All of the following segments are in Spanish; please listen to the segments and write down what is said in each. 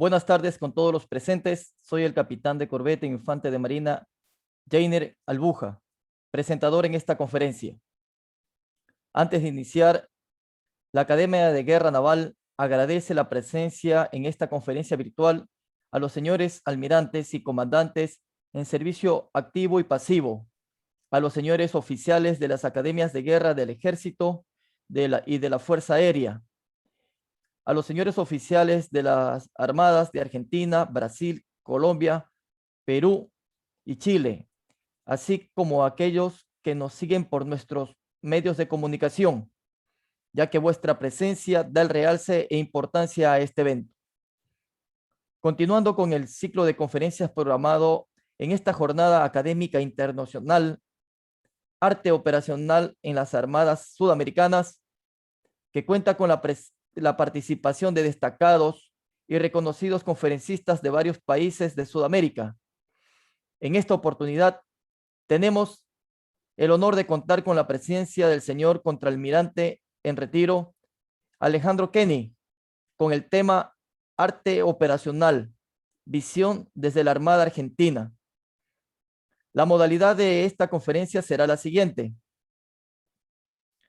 Buenas tardes con todos los presentes. Soy el capitán de corbeta infante de marina Jainer Albuja, presentador en esta conferencia. Antes de iniciar, la Academia de Guerra Naval agradece la presencia en esta conferencia virtual a los señores almirantes y comandantes en servicio activo y pasivo, a los señores oficiales de las academias de guerra del Ejército y de la Fuerza Aérea, a los señores oficiales de las Armadas de Argentina, Brasil, Colombia, Perú y Chile, así como a aquellos que nos siguen por nuestros medios de comunicación, ya que vuestra presencia da el realce e importancia a este evento. Continuando con el ciclo de conferencias programado en esta jornada académica internacional, Arte Operacional en las Armadas Sudamericanas, que cuenta con la participación de destacados y reconocidos conferencistas de varios países de Sudamérica. En esta oportunidad tenemos el honor de contar con la presencia del señor contraalmirante en retiro, Alejandro Kenny, con el tema Arte Operacional, visión desde la Armada Argentina. La modalidad de esta conferencia será la siguiente.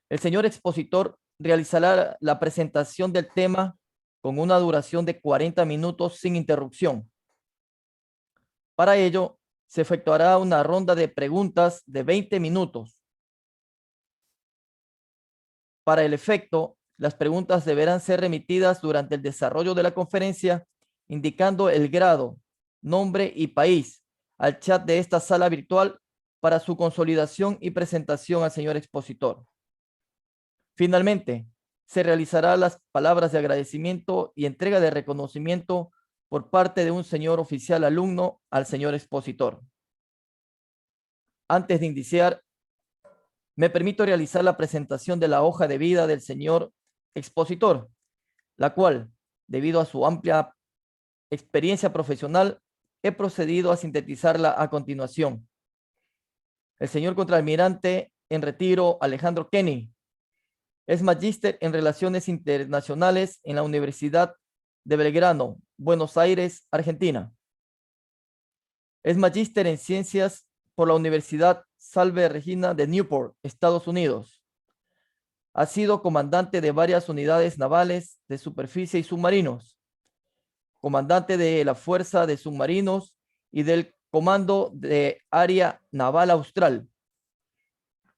El señor expositor realizará la presentación del tema con una duración de 40 minutos sin interrupción. Para ello, se efectuará una ronda de preguntas de 20 minutos. Para el efecto, las preguntas deberán ser remitidas durante el desarrollo de la conferencia, indicando el grado, nombre y país al chat de esta sala virtual para su consolidación y presentación al señor expositor. Finalmente, se realizará las palabras de agradecimiento y entrega de reconocimiento por parte de un señor oficial alumno al señor expositor. Antes de iniciar, me permito realizar la presentación de la hoja de vida del señor expositor, la cual, debido a su amplia experiencia profesional, he procedido a sintetizarla a continuación. El señor contraalmirante en retiro Alejandro Kenny es magíster en Relaciones Internacionales en la Universidad de Belgrano, Buenos Aires, Argentina. Es magíster en Ciencias por la Universidad Salve Regina de Newport, Estados Unidos. Ha sido comandante de varias unidades navales de superficie y submarinos, comandante de la Fuerza de Submarinos y del Comando de Área Naval Austral.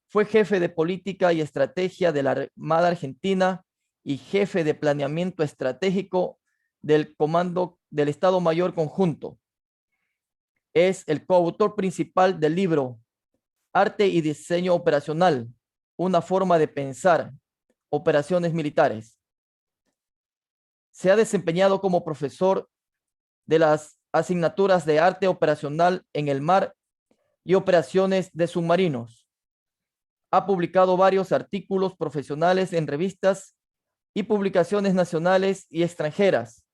Fue jefe de política y estrategia de la Armada Argentina y jefe de planeamiento estratégico del Comando del Estado Mayor Conjunto. Es el coautor principal del libro Arte y Diseño Operacional, una forma de pensar operaciones militares. Se ha desempeñado como profesor de las asignaturas de arte operacional en el mar y operaciones de submarinos. Ha publicado varios artículos profesionales en revistas y publicaciones nacionales y extranjeras.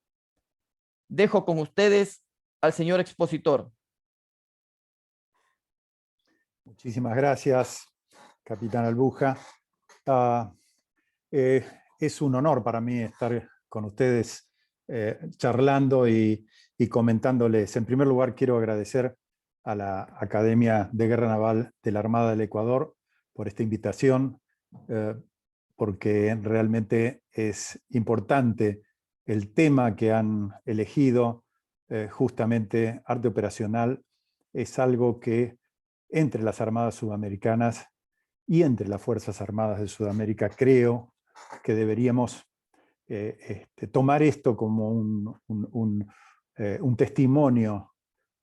Dejo con ustedes al señor expositor. Muchísimas gracias, capitán Albuja. Es un honor para mí estar con ustedes charlando y comentándoles. En primer lugar, quiero agradecer a la Academia de Guerra Naval de la Armada del Ecuador por esta invitación, porque realmente es importante el tema que han elegido, justamente arte operacional, es algo que entre las Armadas Sudamericanas y entre las Fuerzas Armadas de Sudamérica, creo que deberíamos tomar esto como un testimonio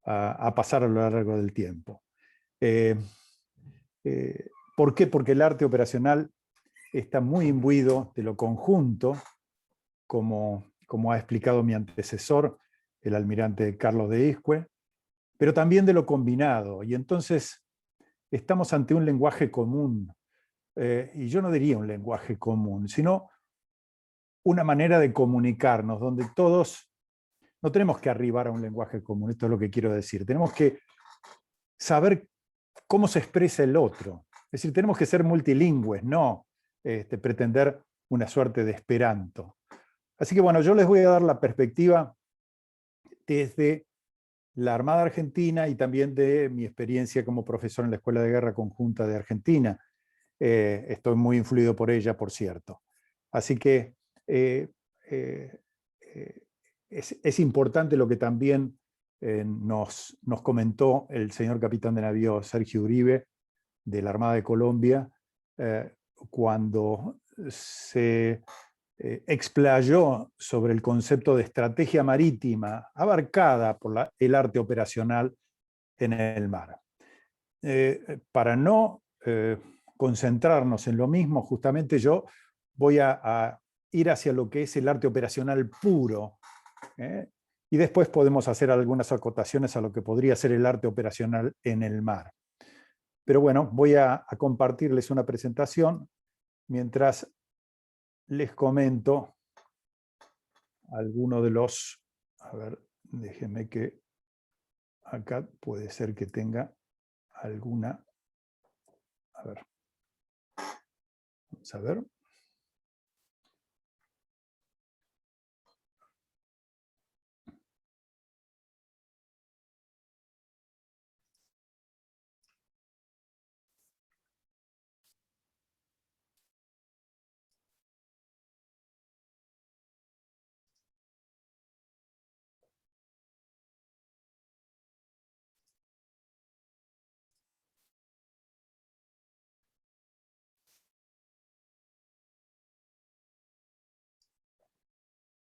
a pasar a lo largo del tiempo. ¿Por qué? Porque el arte operacional está muy imbuido de lo conjunto, como ha explicado mi antecesor, el almirante Carlos de Iscue, pero también de lo combinado. Y entonces estamos ante un lenguaje común, y yo no diría un lenguaje común, sino una manera de comunicarnos, donde todos no tenemos que arribar a un lenguaje común, esto es lo que quiero decir, tenemos que saber cómo se expresa el otro, es decir, tenemos que ser multilingües, no pretender una suerte de esperanto. Así que bueno, yo les voy a dar la perspectiva desde la Armada Argentina y también de mi experiencia como profesor en la Escuela de Guerra Conjunta de Argentina. Estoy muy influido por ella, por cierto. Así que es importante lo que también nos comentó el señor capitán de navío Sergio Uribe, de la Armada de Colombia, cuando se explayó sobre el concepto de estrategia marítima abarcada por el arte operacional en el mar. Para no concentrarnos en lo mismo, justamente yo voy a ir hacia lo que es el arte operacional puro, y después podemos hacer algunas acotaciones a lo que podría ser el arte operacional en el mar. Pero bueno, voy a compartirles una presentación mientras les comento alguno de los... A ver, déjenme que acá puede ser que tenga alguna... A ver. Vamos a ver.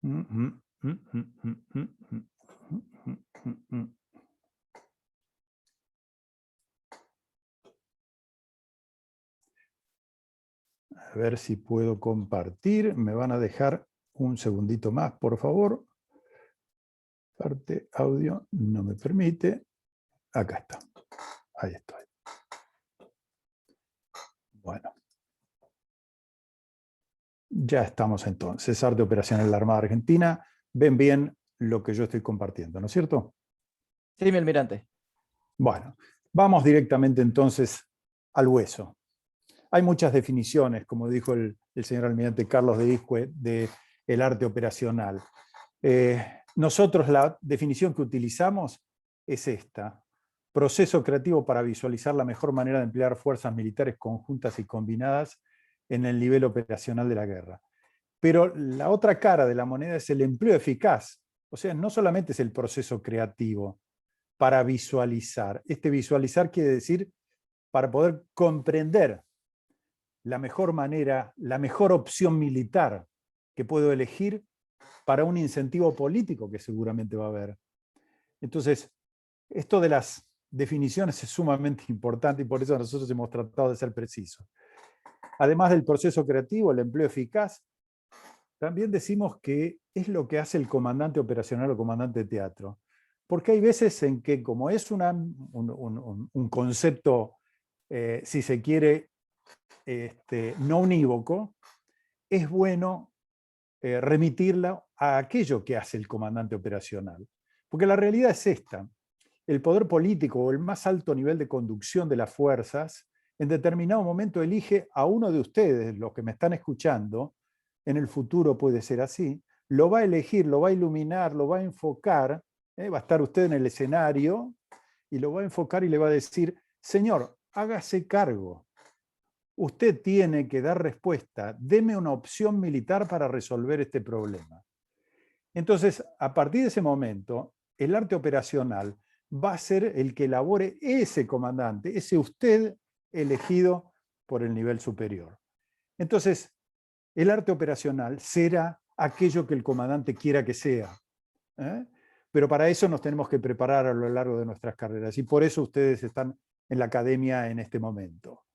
A ver si puedo compartir. Me van a dejar un segundito más, por favor. Parte audio no me permite. Acá está. Ahí estoy. Bueno. Ya estamos entonces. Arte operacional de la Armada Argentina. Ven bien lo que yo estoy compartiendo, ¿no es cierto? Sí, mi almirante. Bueno, vamos directamente entonces al hueso. Hay muchas definiciones, como dijo el señor almirante Carlos de Iscue, del arte operacional. Nosotros la definición que utilizamos es esta: proceso creativo para visualizar la mejor manera de emplear fuerzas militares conjuntas y combinadas en el nivel operacional de la guerra. Pero la otra cara de la moneda es el empleo eficaz. O sea, no solamente es el proceso creativo para visualizar. Este visualizar quiere decir para poder comprender la mejor manera, la mejor opción militar que puedo elegir para un incentivo político que seguramente va a haber. Entonces, esto de las definiciones es sumamente importante y por eso nosotros hemos tratado de ser precisos. Además del proceso creativo, el empleo eficaz, también decimos que es lo que hace el comandante operacional o comandante de teatro. Porque hay veces en que, como es un concepto, si se quiere, no unívoco, es bueno remitirla a aquello que hace el comandante operacional. Porque la realidad es esta: el poder político o el más alto nivel de conducción de las fuerzas en determinado momento elige a uno de ustedes, los que me están escuchando, en el futuro puede ser así, lo va a elegir, lo va a iluminar, lo va a enfocar, va a estar usted en el escenario y lo va a enfocar y le va a decir: señor, hágase cargo. Usted tiene que dar respuesta, deme una opción militar para resolver este problema. Entonces, a partir de ese momento, el arte operacional va a ser el que elabore ese comandante, ese usted elegido por el nivel superior. Entonces, el arte operacional será aquello que el comandante quiera que sea. Pero para eso nos tenemos que preparar a lo largo de nuestras carreras y por eso ustedes están en la academia en este momento.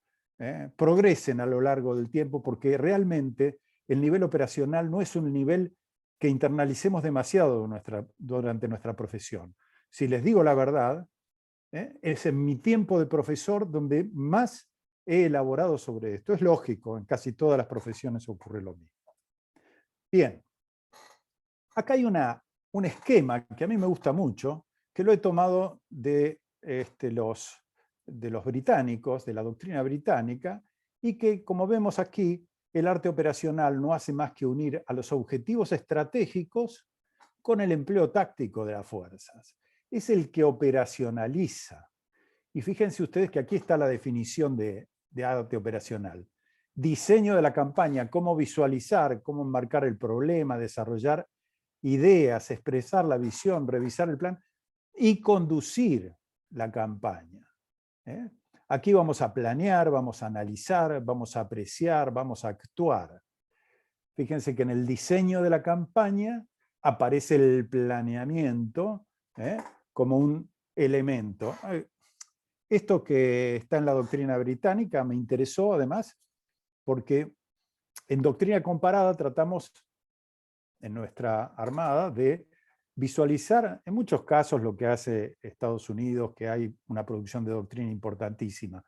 Progresen a lo largo del tiempo porque realmente el nivel operacional no es un nivel que internalicemos demasiado durante nuestra profesión. Si les digo la verdad, es en mi tiempo de profesor donde más he elaborado sobre esto. Es lógico, en casi todas las profesiones ocurre lo mismo. Bien, acá hay un esquema que a mí me gusta mucho, que lo he tomado de los británicos, de la doctrina británica, y que, como vemos aquí, el arte operacional no hace más que unir a los objetivos estratégicos con el empleo táctico de las fuerzas. Es el que operacionaliza. Y fíjense ustedes que aquí está la definición de arte operacional. Diseño de la campaña, cómo visualizar, cómo enmarcar el problema, desarrollar ideas, expresar la visión, revisar el plan y conducir la campaña. Aquí vamos a planear, vamos a analizar, vamos a apreciar, vamos a actuar. Fíjense que en el diseño de la campaña aparece el planeamiento como un elemento. Esto que está en la doctrina británica me interesó además porque en doctrina comparada tratamos en nuestra Armada de visualizar en muchos casos lo que hace Estados Unidos, que hay una producción de doctrina importantísima,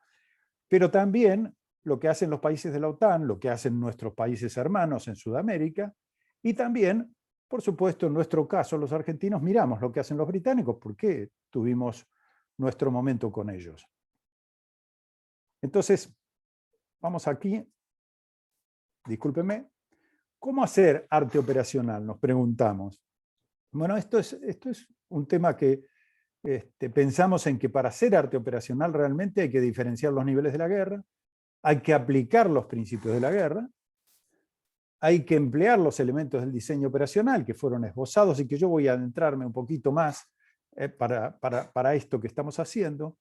pero también lo que hacen los países de la OTAN, lo que hacen nuestros países hermanos en Sudamérica, y también, por supuesto, en nuestro caso, los argentinos miramos lo que hacen los británicos, porque tuvimos nuestro momento con ellos. Entonces, vamos aquí, discúlpenme, ¿cómo hacer arte operacional? Nos preguntamos. Bueno, esto es un tema que pensamos en que para hacer arte operacional realmente hay que diferenciar los niveles de la guerra, hay que aplicar los principios de la guerra, hay que emplear los elementos del diseño operacional que fueron esbozados y que yo voy a adentrarme un poquito más para esto que estamos haciendo.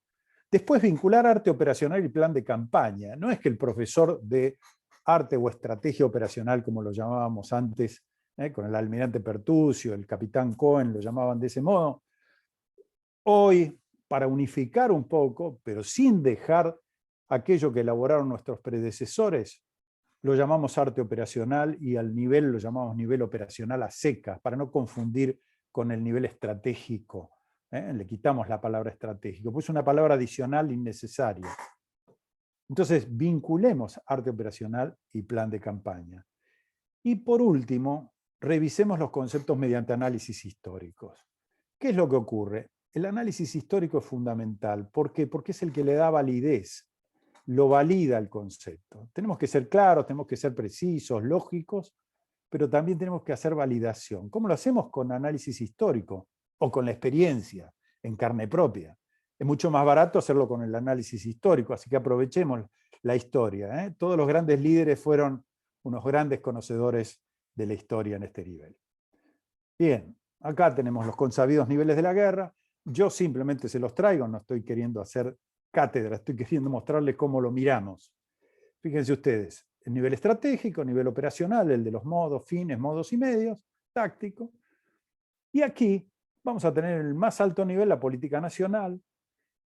Después, vincular arte operacional y plan de campaña. No es que el profesor de arte o estrategia operacional, como lo llamábamos antes, con el almirante Pertucio, el capitán Cohen, lo llamaban de ese modo. Hoy, para unificar un poco, pero sin dejar aquello que elaboraron nuestros predecesores, lo llamamos arte operacional y al nivel lo llamamos nivel operacional a secas, para no confundir con el nivel estratégico. Le quitamos la palabra estratégico, pues es una palabra adicional innecesaria. Entonces, vinculemos arte operacional y plan de campaña. Y por último, revisemos los conceptos mediante análisis históricos. ¿Qué es lo que ocurre? El análisis histórico es fundamental. ¿Por qué? Porque es el que le da validez, lo valida el concepto. Tenemos que ser claros, tenemos que ser precisos, lógicos, pero también tenemos que hacer validación. ¿Cómo lo hacemos? Con análisis histórico o con la experiencia en carne propia. Es mucho más barato hacerlo con el análisis histórico, así que aprovechemos la historia. Todos los grandes líderes fueron unos grandes conocedores de la historia en este nivel. Bien, acá tenemos los consabidos niveles de la guerra. Yo simplemente se los traigo, no estoy queriendo hacer cátedra, estoy queriendo mostrarles cómo lo miramos. Fíjense ustedes, el nivel estratégico, el nivel operacional, el de los modos, fines, modos y medios, táctico. Y aquí vamos a tener el más alto nivel, la política nacional.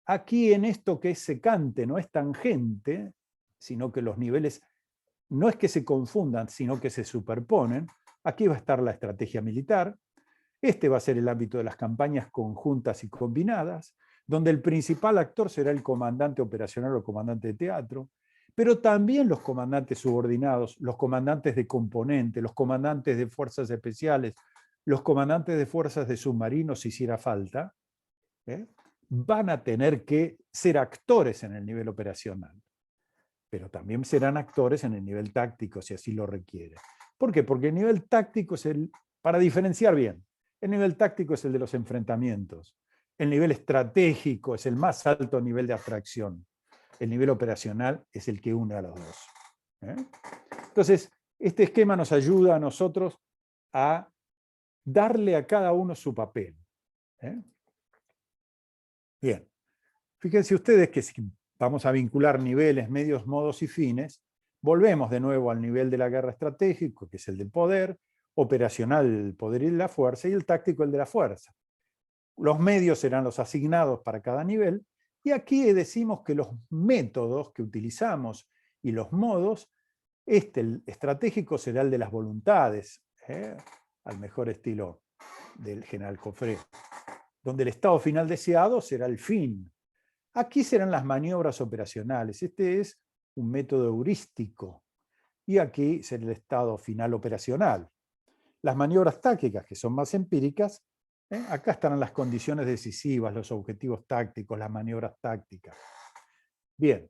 Aquí en esto que es secante, no es tangente, sino que los niveles no es que se confundan, sino que se superponen. Aquí va a estar la estrategia militar. Este va a ser el ámbito de las campañas conjuntas y combinadas, donde el principal actor será el comandante operacional o comandante de teatro, pero también los comandantes subordinados, los comandantes de componente, los comandantes de fuerzas especiales, los comandantes de fuerzas de submarinos, si hiciera falta, van a tener que ser actores en el nivel operacional, pero también serán actores en el nivel táctico, si así lo requiere. ¿Por qué? Porque el nivel táctico es para diferenciar bien, el nivel táctico es el de los enfrentamientos, el nivel estratégico es el más alto nivel de abstracción, el nivel operacional es el que une a los dos. Entonces, este esquema nos ayuda a nosotros a darle a cada uno su papel. Bien, fíjense ustedes que si vamos a vincular niveles, medios, modos y fines, volvemos de nuevo al nivel de la guerra estratégico, que es el del poder, operacional el poder y la fuerza, y el táctico el de la fuerza. Los medios serán los asignados para cada nivel, y aquí decimos que los métodos que utilizamos y los modos, el estratégico será el de las voluntades, al mejor estilo del general Joffre, donde el estado final deseado será el fin. Aquí serán las maniobras operacionales. Este es un método heurístico. Y aquí será el estado final operacional. Las maniobras tácticas, que son más empíricas, acá estarán las condiciones decisivas, los objetivos tácticos, las maniobras tácticas. Bien,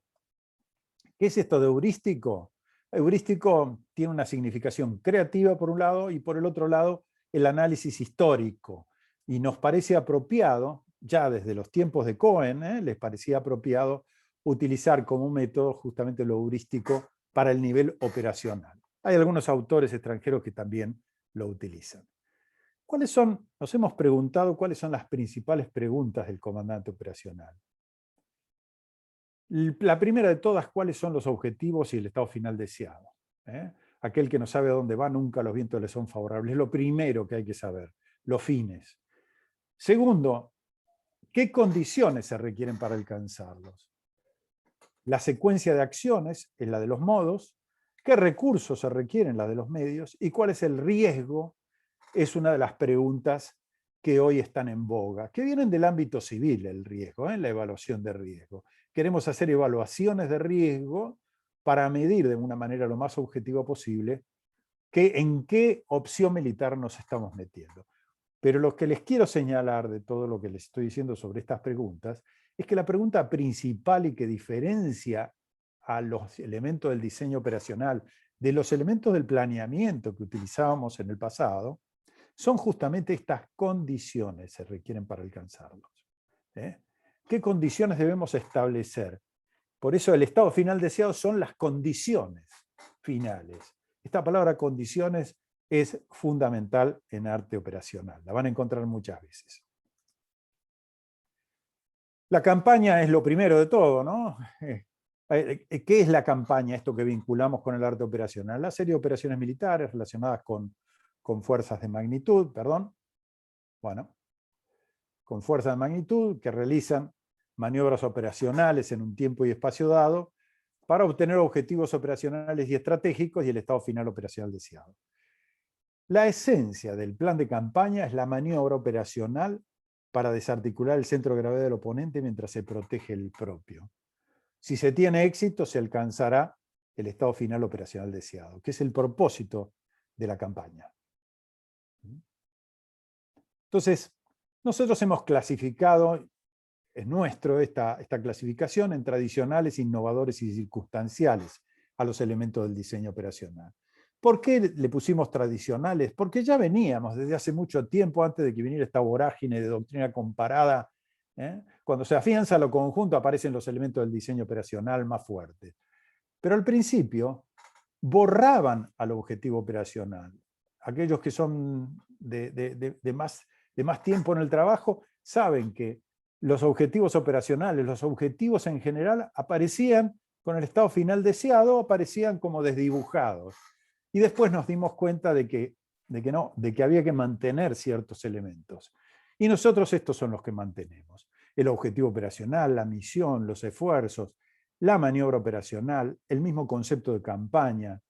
¿qué es esto de heurístico? Heurístico tiene una significación creativa por un lado y por el otro lado el análisis histórico. Y nos parece apropiado, ya desde los tiempos de Cohen, les parecía apropiado utilizar como método justamente lo heurístico para el nivel operacional. Hay algunos autores extranjeros que también lo utilizan. Nos hemos preguntado cuáles son las principales preguntas del comandante operacional. La primera de todas, ¿cuáles son los objetivos y el estado final deseado? Aquel que no sabe a dónde va, nunca los vientos le son favorables. Es lo primero que hay que saber, los fines. Segundo, ¿qué condiciones se requieren para alcanzarlos? La secuencia de acciones es la de los modos, ¿qué recursos se requieren? La de los medios, y cuál es el riesgo, es una de las preguntas que hoy están en boga, que vienen del ámbito civil, el riesgo, la evaluación de riesgo. Queremos hacer evaluaciones de riesgo para medir de una manera lo más objetiva posible en qué opción militar nos estamos metiendo. Pero lo que les quiero señalar de todo lo que les estoy diciendo sobre estas preguntas es que la pregunta principal y que diferencia a los elementos del diseño operacional de los elementos del planeamiento que utilizábamos en el pasado son justamente estas condiciones que se requieren para alcanzarlos. ¿Qué condiciones debemos establecer? Por eso el estado final deseado son las condiciones finales. Esta palabra condiciones es fundamental en arte operacional. La van a encontrar muchas veces. La campaña es lo primero de todo, ¿no? ¿Qué es la campaña? Esto que vinculamos con el arte operacional. La serie de operaciones militares relacionadas con con fuerzas de magnitud, perdón, bueno, con fuerzas de magnitud que realizan maniobras operacionales en un tiempo y espacio dado para obtener objetivos operacionales y estratégicos y el estado final operacional deseado. La esencia del plan de campaña es la maniobra operacional para desarticular el centro de gravedad del oponente mientras se protege el propio. Si se tiene éxito, se alcanzará el estado final operacional deseado, que es el propósito de la campaña. Entonces, nosotros hemos clasificado, es nuestro esta clasificación, en tradicionales, innovadores y circunstanciales a los elementos del diseño operacional. ¿Por qué le pusimos tradicionales? Porque ya veníamos desde hace mucho tiempo, antes de que viniera esta vorágine de doctrina comparada. Cuando se afianza lo conjunto, aparecen los elementos del diseño operacional más fuertes. Pero al principio borraban al objetivo operacional. Aquellos que son de más tiempo en el trabajo saben que los objetivos operacionales, los objetivos en general, aparecían con el estado final deseado, aparecían como desdibujados. Y después nos dimos cuenta de que había que mantener ciertos elementos. Y nosotros estos son los que mantenemos. El objetivo operacional, la misión, los esfuerzos, la maniobra operacional, el mismo concepto de campaña,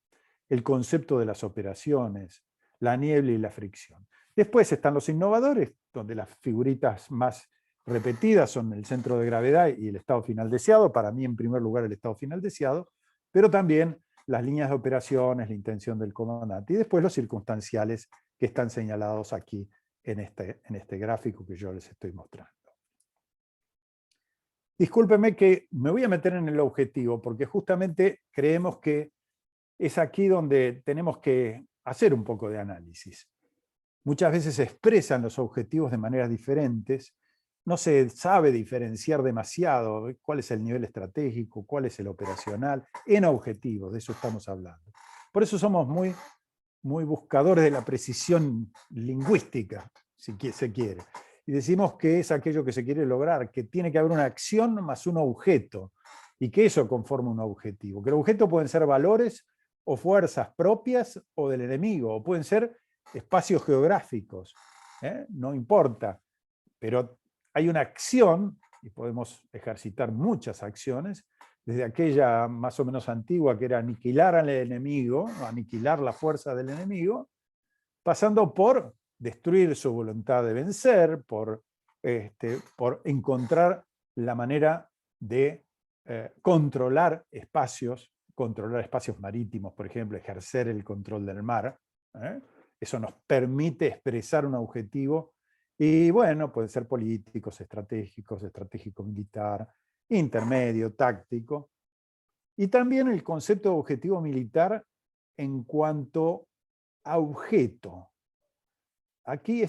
el concepto de las operaciones, la niebla y la fricción. Después están los innovadores, donde las figuritas más repetidas son el centro de gravedad y el estado final deseado, para mí en primer lugar el estado final deseado, pero también las líneas de operaciones, la intención del comandante, y después los circunstanciales que están señalados aquí en este gráfico que yo les estoy mostrando. Discúlpenme que me voy a meter en el objetivo, porque justamente creemos que es aquí donde tenemos que hacer un poco de análisis. Muchas veces se expresan los objetivos de maneras diferentes, no se sabe diferenciar demasiado cuál es el nivel estratégico, cuál es el operacional, en objetivos, de eso estamos hablando. Por eso somos muy, muy buscadores de la precisión lingüística, si se quiere. Y decimos que es aquello que se quiere lograr, que tiene que haber una acción más un objeto, y que eso conforma un objetivo. Que el objeto pueden ser valores o fuerzas propias o del enemigo, o pueden ser espacios geográficos, no importa, pero hay una acción, y podemos ejercitar muchas acciones, desde aquella más o menos antigua que era aniquilar al enemigo, aniquilar la fuerza del enemigo, pasando por destruir su voluntad de vencer, por encontrar la manera de controlar espacios marítimos, por ejemplo, ejercer el control del mar. Eso nos permite expresar un objetivo, y bueno, pueden ser políticos, estratégicos, estratégico-militar, intermedio, táctico, y también el concepto de objetivo militar en cuanto a objeto. Aquí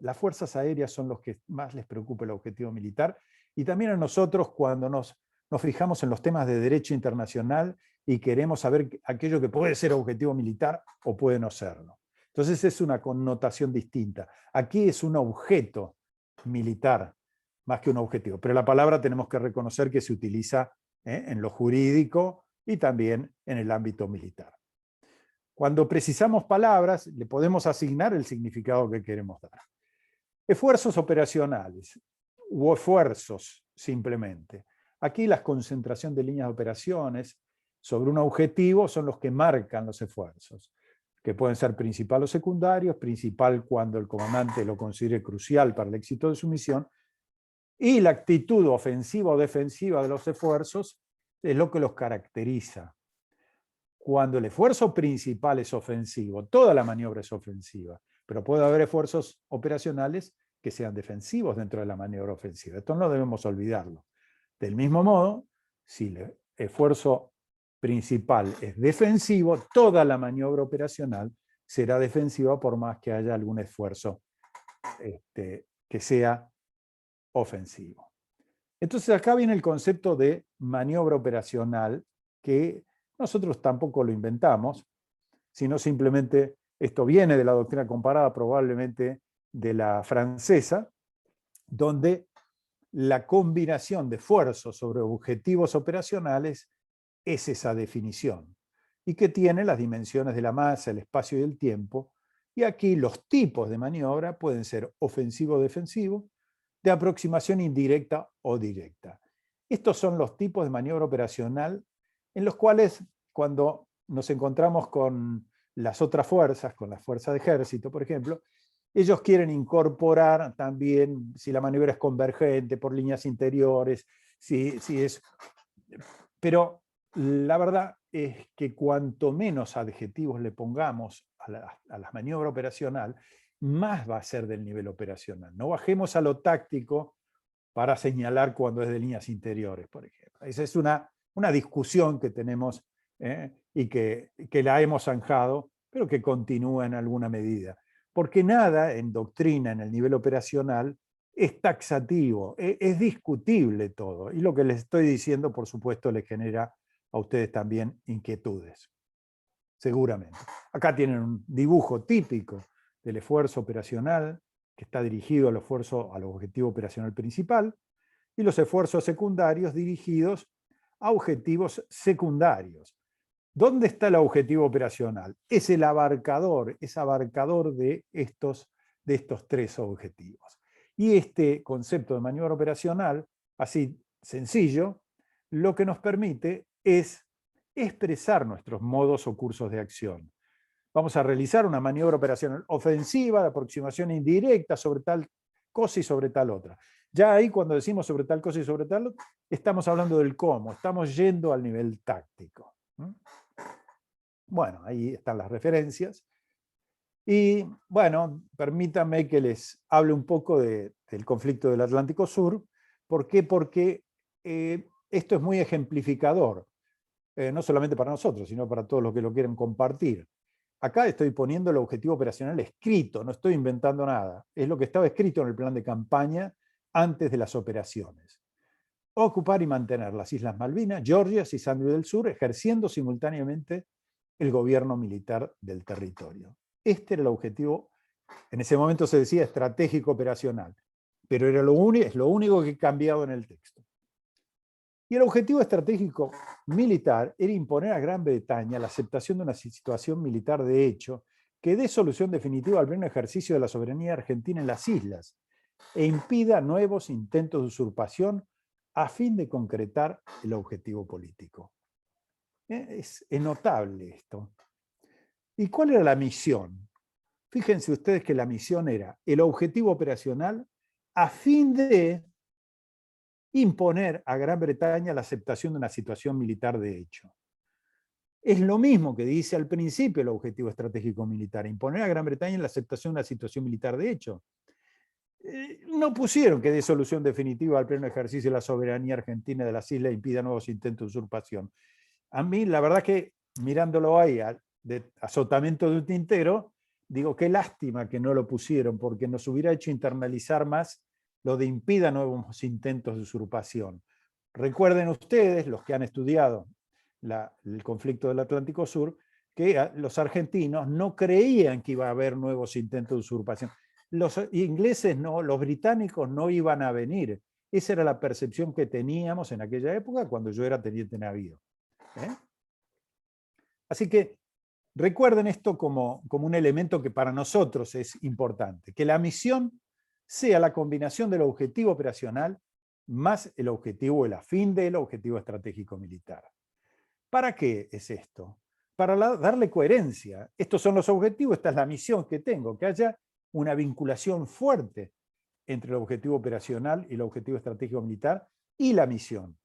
las fuerzas aéreas son los que más les preocupa el objetivo militar, y también a nosotros cuando nos fijamos en los temas de derecho internacional y queremos saber aquello que puede ser objetivo militar o puede no serlo. Entonces es una connotación distinta. Aquí es un objeto militar más que un objetivo, pero la palabra tenemos que reconocer que se utiliza en lo jurídico y también en el ámbito militar. Cuando precisamos palabras, le podemos asignar el significado que queremos dar. Esfuerzos operacionales, u esfuerzos simplemente. Aquí la concentración de líneas de operaciones sobre un objetivo son los que marcan los esfuerzos, que pueden ser principal o secundarios, principal cuando el comandante lo considere crucial para el éxito de su misión, y la actitud ofensiva o defensiva de los esfuerzos es lo que los caracteriza. Cuando el esfuerzo principal es ofensivo, toda la maniobra es ofensiva, pero puede haber esfuerzos operacionales que sean defensivos dentro de la maniobra ofensiva. Esto no debemos olvidarlo. Del mismo modo, si el esfuerzo principal es defensivo, toda la maniobra operacional será defensiva por más que haya algún esfuerzo que sea ofensivo. Entonces acá viene el concepto de maniobra operacional, que nosotros tampoco lo inventamos, sino simplemente esto viene de la doctrina comparada, probablemente de la francesa, donde la combinación de esfuerzos sobre objetivos operacionales es esa definición, y que tiene las dimensiones de la masa, el espacio y el tiempo, Y aquí los tipos de maniobra pueden ser ofensivo o defensivo, de aproximación indirecta o directa. Estos son los tipos de maniobra operacional en los cuales, cuando nos encontramos con las otras fuerzas, con las fuerzas de ejército, por ejemplo, ellos quieren incorporar también si la maniobra es convergente por líneas interiores, si es... Pero la verdad es que cuanto menos adjetivos le pongamos a la maniobra operacional, más va a ser del nivel operacional. No bajemos a lo táctico para señalar cuando es de líneas interiores, por ejemplo. Esa es una discusión que tenemos y que la hemos zanjado, pero que continúa en alguna medida. Porque nada en doctrina, en el nivel operacional, es taxativo, es discutible todo. Y lo que les estoy diciendo, por supuesto, les genera a ustedes también inquietudes, seguramente. Acá tienen un dibujo típico del esfuerzo operacional, que está dirigido al objetivo operacional principal, y los esfuerzos secundarios dirigidos a objetivos secundarios. ¿Dónde está el objetivo operacional? Es el abarcador, es abarcador de estos tres objetivos. Y este concepto de maniobra operacional, así sencillo, lo que nos permite es expresar nuestros modos o cursos de acción. Vamos a realizar una maniobra operacional ofensiva de aproximación indirecta sobre tal cosa y sobre tal otra. Ya ahí, cuando decimos sobre tal cosa y sobre tal otra, estamos hablando del cómo, estamos yendo al nivel táctico. Bueno, ahí están las referencias. Y bueno, permítanme que les hable un poco del conflicto del Atlántico Sur. ¿Por qué? Porque esto es muy ejemplificador, no solamente para nosotros, sino para todos los que lo quieren compartir. Acá estoy poniendo el objetivo operacional escrito, no estoy inventando nada. Es lo que estaba escrito en el plan de campaña antes de las operaciones. Ocupar y mantener las Islas Malvinas, Georgias y Sandwich del Sur, ejerciendo simultáneamente el gobierno militar del territorio. Este era el objetivo, en ese momento se decía estratégico operacional, pero era es lo único que he cambiado en el texto. Y el objetivo estratégico militar era imponer a Gran Bretaña la aceptación de una situación militar de hecho que dé solución definitiva al pleno ejercicio de la soberanía argentina en las islas e impida nuevos intentos de usurpación a fin de concretar el objetivo político. Es notable esto. ¿Y cuál era la misión? Fíjense ustedes que la misión era el objetivo operacional a fin de imponer a Gran Bretaña la aceptación de una situación militar de hecho. Es lo mismo que dice al principio el objetivo estratégico militar, imponer a Gran Bretaña la aceptación de una situación militar de hecho. No pusieron que dé solución definitiva al pleno ejercicio de la soberanía argentina de las islas e impida nuevos intentos de usurpación. A mí, la verdad que mirándolo ahí, de azotamiento de un tintero, digo, qué lástima que no lo pusieron, porque nos hubiera hecho internalizar más lo de impida nuevos intentos de usurpación. Recuerden ustedes, los que han estudiado el conflicto del Atlántico Sur, que los argentinos no creían que iba a haber nuevos intentos de usurpación. Los ingleses no, los británicos no iban a venir. Esa era la percepción que teníamos en aquella época cuando yo era teniente navío. Así que recuerden esto como un elemento que para nosotros es importante, que la misión sea la combinación del objetivo operacional más el objetivo, el afín del objetivo estratégico militar. ¿Para qué es esto? Para darle coherencia. Estos son los objetivos, esta es la misión que tengo, que haya una vinculación fuerte entre el objetivo operacional y el objetivo estratégico militar y la misión,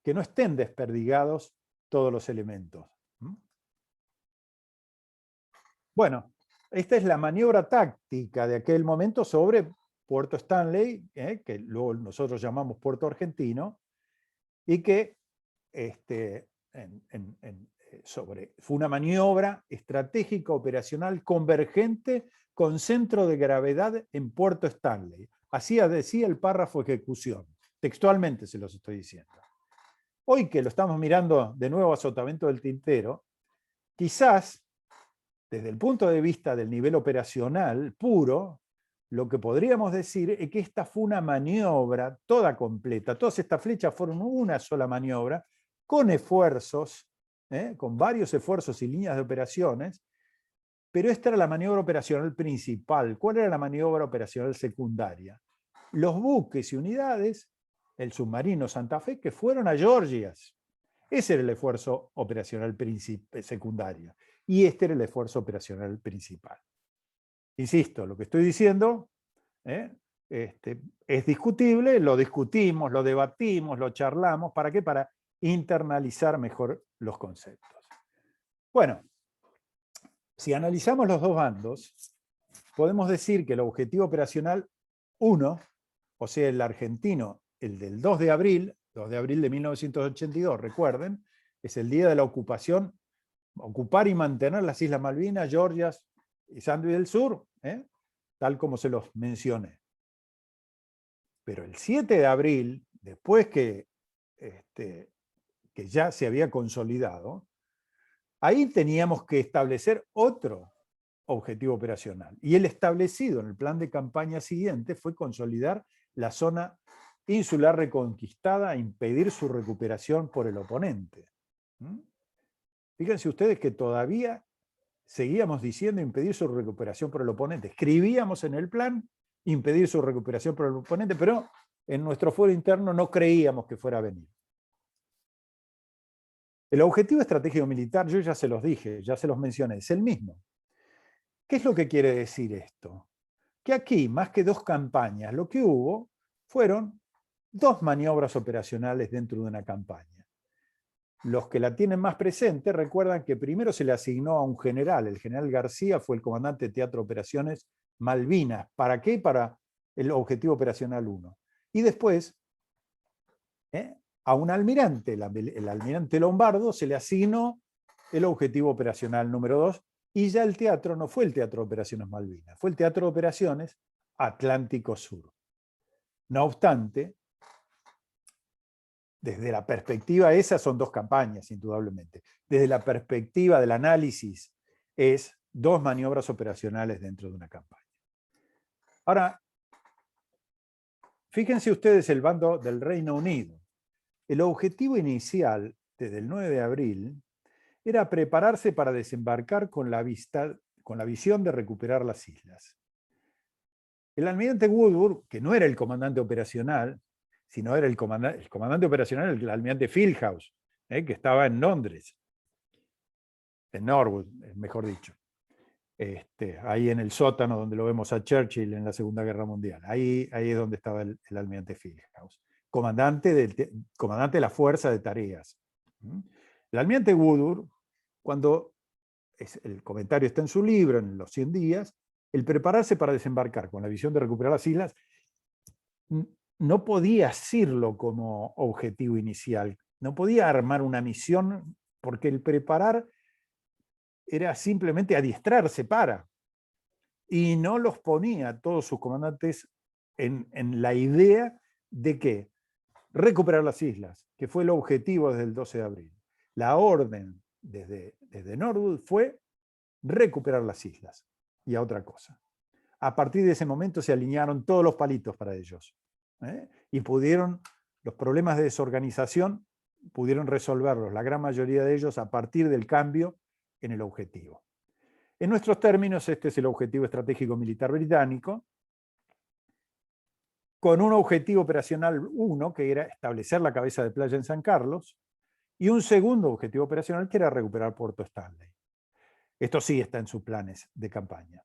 que no estén desperdigados todos los elementos. Bueno, esta es la maniobra táctica de aquel momento sobre Puerto Stanley, que luego nosotros llamamos Puerto Argentino, y que fue una maniobra estratégica operacional convergente con centro de gravedad en Puerto Stanley. Así decía el párrafo ejecución. Textualmente se los estoy diciendo. Hoy que lo estamos mirando de nuevo a Sotavento del Tintero, quizás desde el punto de vista del nivel operacional puro, lo que podríamos decir es que esta fue una maniobra toda completa. Todas estas flechas fueron una sola maniobra, con esfuerzos, con varios esfuerzos y líneas de operaciones, pero esta era la maniobra operacional principal. ¿Cuál era la maniobra operacional secundaria? Los buques y unidades, el submarino Santa Fe, que fueron a Georgias. Ese era el esfuerzo operacional secundario. Y este era el esfuerzo operacional principal. Insisto, lo que estoy diciendo es discutible, lo discutimos, lo debatimos, lo charlamos. ¿Para qué? Para internalizar mejor los conceptos. Bueno, si analizamos los dos bandos, podemos decir que el objetivo operacional 1, o sea, el argentino, el del 2 de abril de 1982, recuerden, es el día de la ocupación, ocupar y mantener las Islas Malvinas, Georgias y Sandwich del Sur, tal como se los mencioné. Pero el 7 de abril, después que ya se había consolidado, ahí teníamos que establecer otro objetivo operacional. Y el establecido en el plan de campaña siguiente fue consolidar la zona insular reconquistada e impedir su recuperación por el oponente. Fíjense ustedes que todavía seguíamos diciendo impedir su recuperación por el oponente. Escribíamos en el plan impedir su recuperación por el oponente, pero en nuestro fuero interno no creíamos que fuera a venir. El objetivo estratégico militar, yo ya se los dije, ya se los mencioné, es el mismo. ¿Qué es lo que quiere decir esto? Que aquí, más que dos campañas, lo que hubo fueron dos maniobras operacionales dentro de una campaña. Los que la tienen más presente recuerdan que primero se le asignó a un general. El general García fue el comandante de Teatro de Operaciones Malvinas. ¿Para qué? Para el objetivo operacional 1. Y después, a un almirante, el almirante Lombardo, se le asignó el objetivo operacional número 2, y ya el teatro no fue el Teatro de Operaciones Malvinas, fue el Teatro de Operaciones Atlántico Sur. No obstante, desde la perspectiva, esas son dos campañas, indudablemente. Desde la perspectiva del análisis, es dos maniobras operacionales dentro de una campaña. Ahora, fíjense ustedes el bando del Reino Unido. El objetivo inicial, desde el 9 de abril, era prepararse para desembarcar con la visión de recuperar las islas. El almirante Woodward, que no era el comandante operacional, sino era el comandante operacional, el almirante Fieldhouse, que estaba en Londres, en Norwood, mejor dicho. Ahí en el sótano donde lo vemos a Churchill en la Segunda Guerra Mundial. Ahí es donde estaba el almirante Fieldhouse, comandante de la Fuerza de Tareas. El almirante Woodward, cuando el comentario está en su libro, en los 100 días, el prepararse para desembarcar con la visión de recuperar las islas, no podía decirlo como objetivo inicial, no podía armar una misión, porque el preparar era simplemente adiestrarse para, y no los ponía a todos sus comandantes en la idea de que recuperar las islas, que fue el objetivo desde el 12 de abril. La orden desde Norwood fue recuperar las islas, y a otra cosa. A partir de ese momento se alinearon todos los palitos para ellos. Y los problemas de desorganización pudieron resolverlos, la gran mayoría de ellos, a partir del cambio en el objetivo. En nuestros términos, este es el objetivo estratégico militar británico, con un objetivo operacional 1, que era establecer la cabeza de playa en San Carlos, y un segundo objetivo operacional, que era recuperar Puerto Stanley. Esto sí está en sus planes de campaña.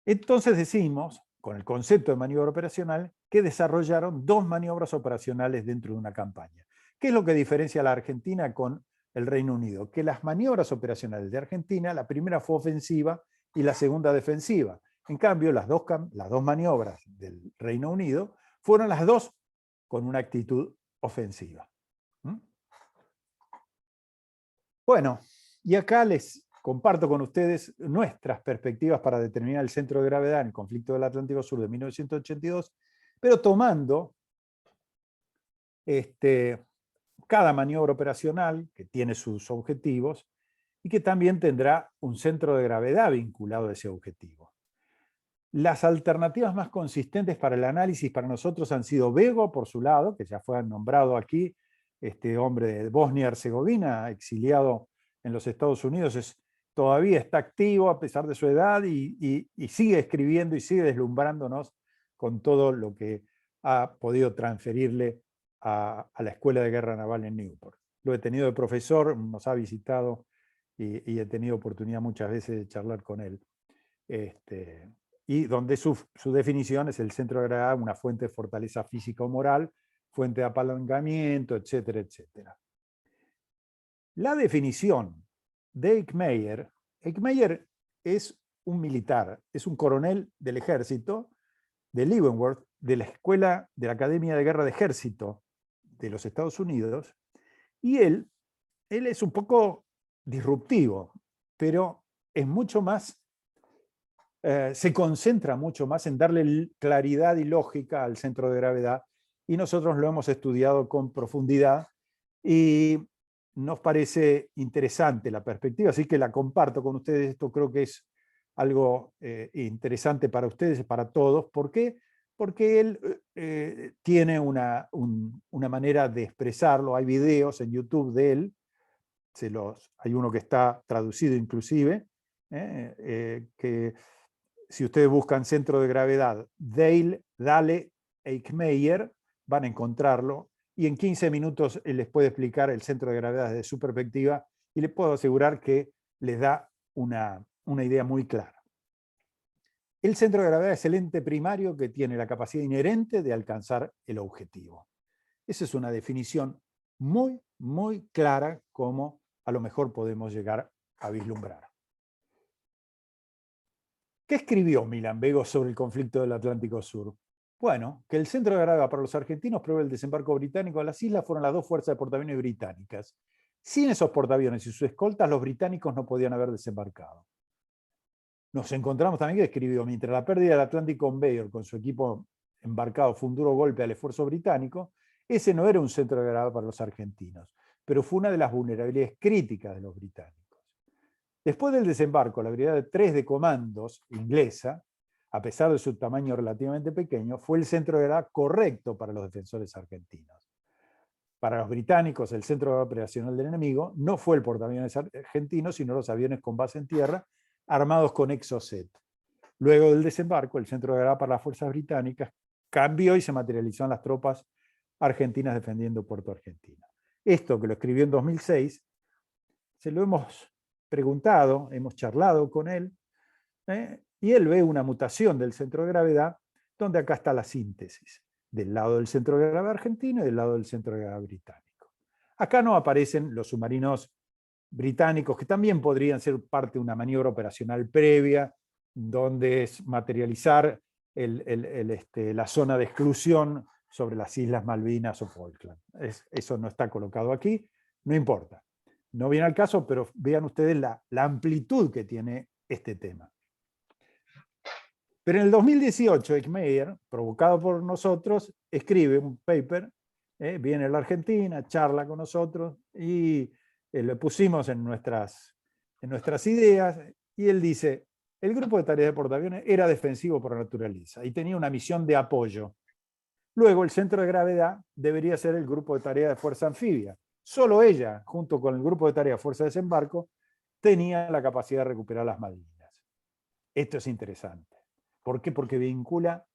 Entonces decimos, con el concepto de maniobra operacional, que desarrollaron dos maniobras operacionales dentro de una campaña. ¿Qué es lo que diferencia a la Argentina con el Reino Unido? Que las maniobras operacionales de Argentina, la primera fue ofensiva y la segunda defensiva. En cambio, las dos maniobras del Reino Unido fueron las dos con una actitud ofensiva. Bueno, y acá les comparto con ustedes nuestras perspectivas para determinar el centro de gravedad en el conflicto del Atlántico Sur de 1982, pero tomando cada maniobra operacional que tiene sus objetivos y que también tendrá un centro de gravedad vinculado a ese objetivo. Las alternativas más consistentes para el análisis para nosotros han sido Bego, por su lado, que ya fue nombrado aquí, este hombre de Bosnia y Herzegovina, exiliado en los Estados Unidos, es todavía está activo a pesar de su edad y sigue escribiendo y sigue deslumbrándonos con todo lo que ha podido transferirle a la Escuela de Guerra Naval en Newport. Lo he tenido de profesor, nos ha visitado y he tenido oportunidad muchas veces de charlar con él. Y donde su definición es el centro de gravedad, una fuente de fortaleza física o moral, fuente de apalancamiento, etcétera, etcétera. La definición de Eichmeyer es un militar, es un coronel del ejército de Leavenworth, de la Escuela de la Academia de Guerra de Ejército de los Estados Unidos, y él es un poco disruptivo, pero es mucho más, se concentra mucho más en darle claridad y lógica al centro de gravedad, y nosotros lo hemos estudiado con profundidad, y nos parece interesante la perspectiva, así que la comparto con ustedes. Esto creo que es algo interesante para ustedes y para todos. ¿Por qué? Porque él tiene una manera de expresarlo. Hay videos en YouTube de él, hay uno que está traducido inclusive, que si ustedes buscan centro de gravedad, Dale Eichmeyer, van a encontrarlo, y en 15 minutos él les puede explicar el centro de gravedad desde su perspectiva, y les puedo asegurar que les da una idea muy clara. El centro de gravedad es el ente primario que tiene la capacidad inherente de alcanzar el objetivo. Esa es una definición muy, muy clara, como a lo mejor podemos llegar a vislumbrar. ¿Qué escribió Milan Bego sobre el conflicto del Atlántico Sur? Bueno, que el centro de gravedad para los argentinos prueba el desembarco británico a las islas fueron las dos fuerzas de portaaviones británicas. Sin esos portaaviones y sus escoltas, los británicos no podían haber desembarcado. Nos encontramos también que escribió, mientras la pérdida del Atlantic Conveyor con su equipo embarcado fue un duro golpe al esfuerzo británico, ese no era un centro de gravedad para los argentinos, pero fue una de las vulnerabilidades críticas de los británicos. Después del desembarco, la brigada 3 de comandos inglesa, a pesar de su tamaño relativamente pequeño, fue el centro de gravedad correcto para los defensores argentinos. Para los británicos, el centro operacional del enemigo no fue el portaaviones argentino, sino los aviones con base en tierra, armados con Exocet. Luego del desembarco, el centro de gravedad para las fuerzas británicas cambió y se materializó en las tropas argentinas defendiendo Puerto Argentino. Esto, que lo escribió en 2006, se lo hemos preguntado, hemos charlado con él, y él ve una mutación del centro de gravedad, donde acá está la síntesis, del lado del centro de gravedad argentino y del lado del centro de gravedad británico. Acá no aparecen los submarinos británicos, que también podrían ser parte de una maniobra operacional previa, donde es materializar la zona de exclusión sobre las Islas Malvinas o Falkland. Eso no está colocado aquí, no importa. No viene al caso, pero vean ustedes la amplitud que tiene este tema. Pero en el 2018, Eichmeyer, provocado por nosotros, escribe un paper, viene a la Argentina, charla con nosotros, y lo pusimos en nuestras ideas, y él dice, el grupo de tareas de portaaviones era defensivo por naturaleza y tenía una misión de apoyo. Luego, el centro de gravedad debería ser el grupo de tareas de fuerza anfibia. Solo ella, junto con el grupo de tareas de fuerza de desembarco, tenía la capacidad de recuperar las Malvinas. Esto es interesante. ¿Por qué? Porque vincula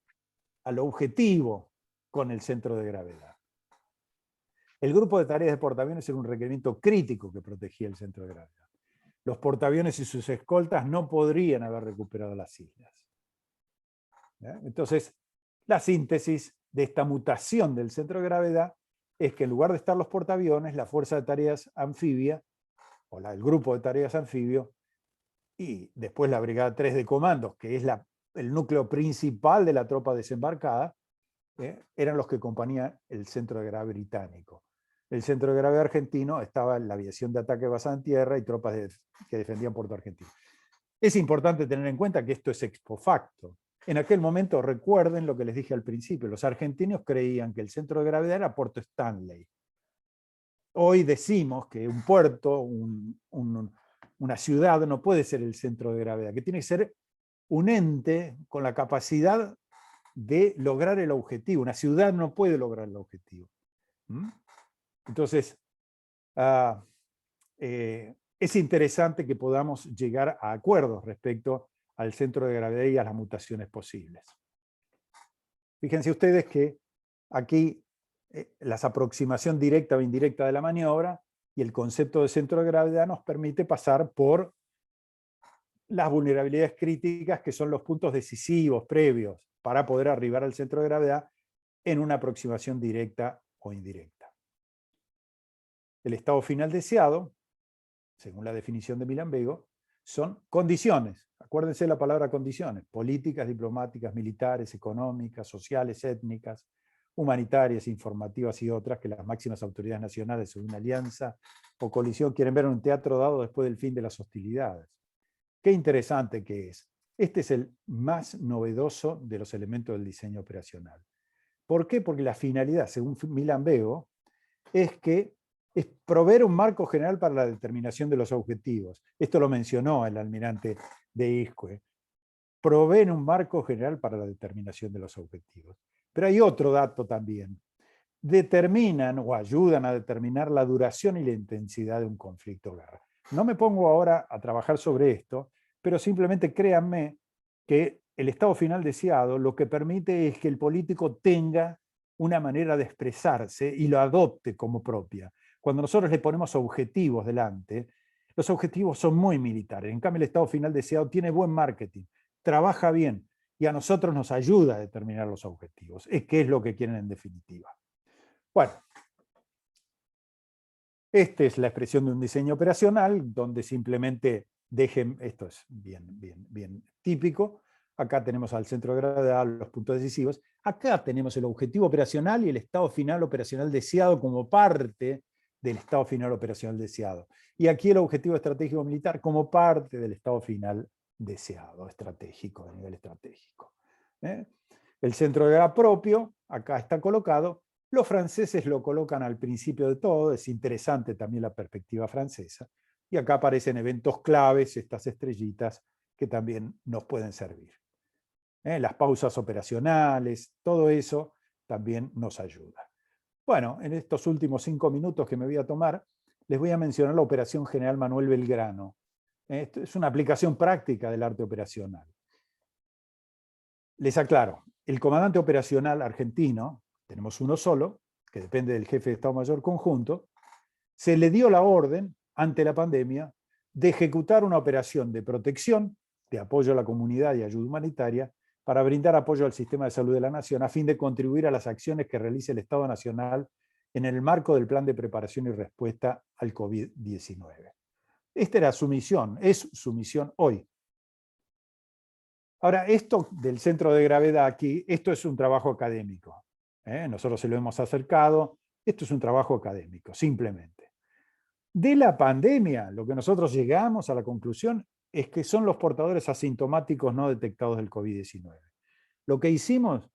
al objetivo con el centro de gravedad. El grupo de tareas de portaaviones era un requerimiento crítico que protegía el centro de gravedad. Los portaaviones y sus escoltas no podrían haber recuperado las islas. Entonces, la síntesis de esta mutación del centro de gravedad es que en lugar de estar los portaaviones, la fuerza de tareas anfibia, o el grupo de tareas anfibio, y después la brigada 3 de comandos, que es el núcleo principal de la tropa desembarcada, eran los que acompañaban el centro de gravedad británico. El centro de gravedad argentino estaba en la aviación de ataque basada en tierra y tropas que defendían Puerto Argentino. Es importante tener en cuenta que esto es ex facto. En aquel momento, recuerden lo que les dije al principio, los argentinos creían que el centro de gravedad era Puerto Stanley. Hoy decimos que un puerto, una ciudad no puede ser el centro de gravedad, que tiene que ser un ente con la capacidad de lograr el objetivo. Una ciudad no puede lograr el objetivo. Entonces, es interesante que podamos llegar a acuerdos respecto al centro de gravedad y a las mutaciones posibles. Fíjense ustedes que aquí la aproximación directa o indirecta de la maniobra y el concepto de centro de gravedad nos permite pasar por las vulnerabilidades críticas, que son los puntos decisivos previos para poder arribar al centro de gravedad en una aproximación directa o indirecta. El estado final deseado, según la definición de Milan-Bego, son condiciones. Acuérdense la palabra condiciones: políticas, diplomáticas, militares, económicas, sociales, étnicas, humanitarias, informativas y otras que las máximas autoridades nacionales de una alianza o coalición quieren ver en un teatro dado después del fin de las hostilidades. Qué interesante que es. Este es el más novedoso de los elementos del diseño operacional. ¿Por qué? Porque la finalidad, según Milan-Bego, es proveer un marco general para la determinación de los objetivos. Esto lo mencionó el almirante de Iscue. Proveen un marco general para la determinación de los objetivos. Pero hay otro dato también. Determinan o ayudan a determinar la duración y la intensidad de un conflicto o guerra. No me pongo ahora a trabajar sobre esto, pero simplemente créanme que el estado final deseado lo que permite es que el político tenga una manera de expresarse y lo adopte como propia. Cuando nosotros le ponemos objetivos delante, los objetivos son muy militares. En cambio, el estado final deseado tiene buen marketing, trabaja bien y a nosotros nos ayuda a determinar los objetivos. ¿Qué es lo que quieren en definitiva? Bueno, esta es la expresión de un diseño operacional donde simplemente dejen, esto es bien típico. Acá tenemos al centro de gravedad, los puntos decisivos. Acá tenemos el objetivo operacional y el estado final operacional deseado como parte del estado final operacional deseado. Y aquí el objetivo estratégico militar como parte del estado final deseado, estratégico, de nivel estratégico. El centro de gravedad propio, acá está colocado. Los franceses lo colocan al principio de todo, es interesante también la perspectiva francesa. Y acá aparecen eventos claves, estas estrellitas, que también nos pueden servir. Las pausas operacionales, todo eso también nos ayuda. Bueno, en estos últimos 5 minutos que me voy a tomar, les voy a mencionar la Operación General Manuel Belgrano. Esto es una aplicación práctica del arte operacional. Les aclaro, el comandante operacional argentino, tenemos uno solo, que depende del jefe de Estado Mayor Conjunto, se le dio la orden, ante la pandemia, de ejecutar una operación de protección, de apoyo a la comunidad y ayuda humanitaria, para brindar apoyo al sistema de salud de la nación, a fin de contribuir a las acciones que realice el Estado Nacional en el marco del Plan de Preparación y Respuesta al COVID-19. Esta era su misión, es su misión hoy. Ahora, esto del centro de gravedad aquí, esto es un trabajo académico. Nosotros se lo hemos acercado, esto es un trabajo académico, simplemente. De la pandemia, lo que nosotros llegamos a la conclusión es que son los portadores asintomáticos no detectados del COVID-19. Lo que hicimos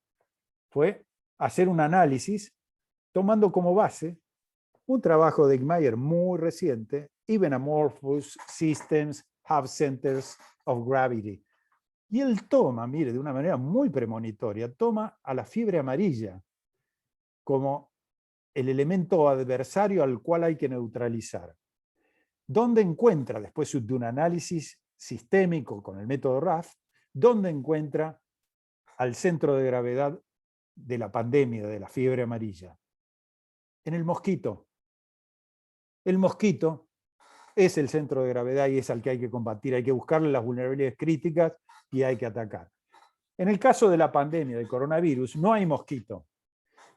fue hacer un análisis tomando como base un trabajo de Eggmeyer muy reciente, Even Amorphous Systems Have Centers of Gravity. Y él toma, mire, de una manera muy premonitoria, toma a la fiebre amarilla como el elemento adversario al cual hay que neutralizar. ¿Dónde encuentra, después de un análisis sistémico con el método RAF, dónde encuentra al centro de gravedad de la pandemia, de la fiebre amarilla? En el mosquito. El mosquito es el centro de gravedad y es al que hay que combatir, hay que buscarle las vulnerabilidades críticas y hay que atacar. En el caso de la pandemia del coronavirus, no hay mosquito,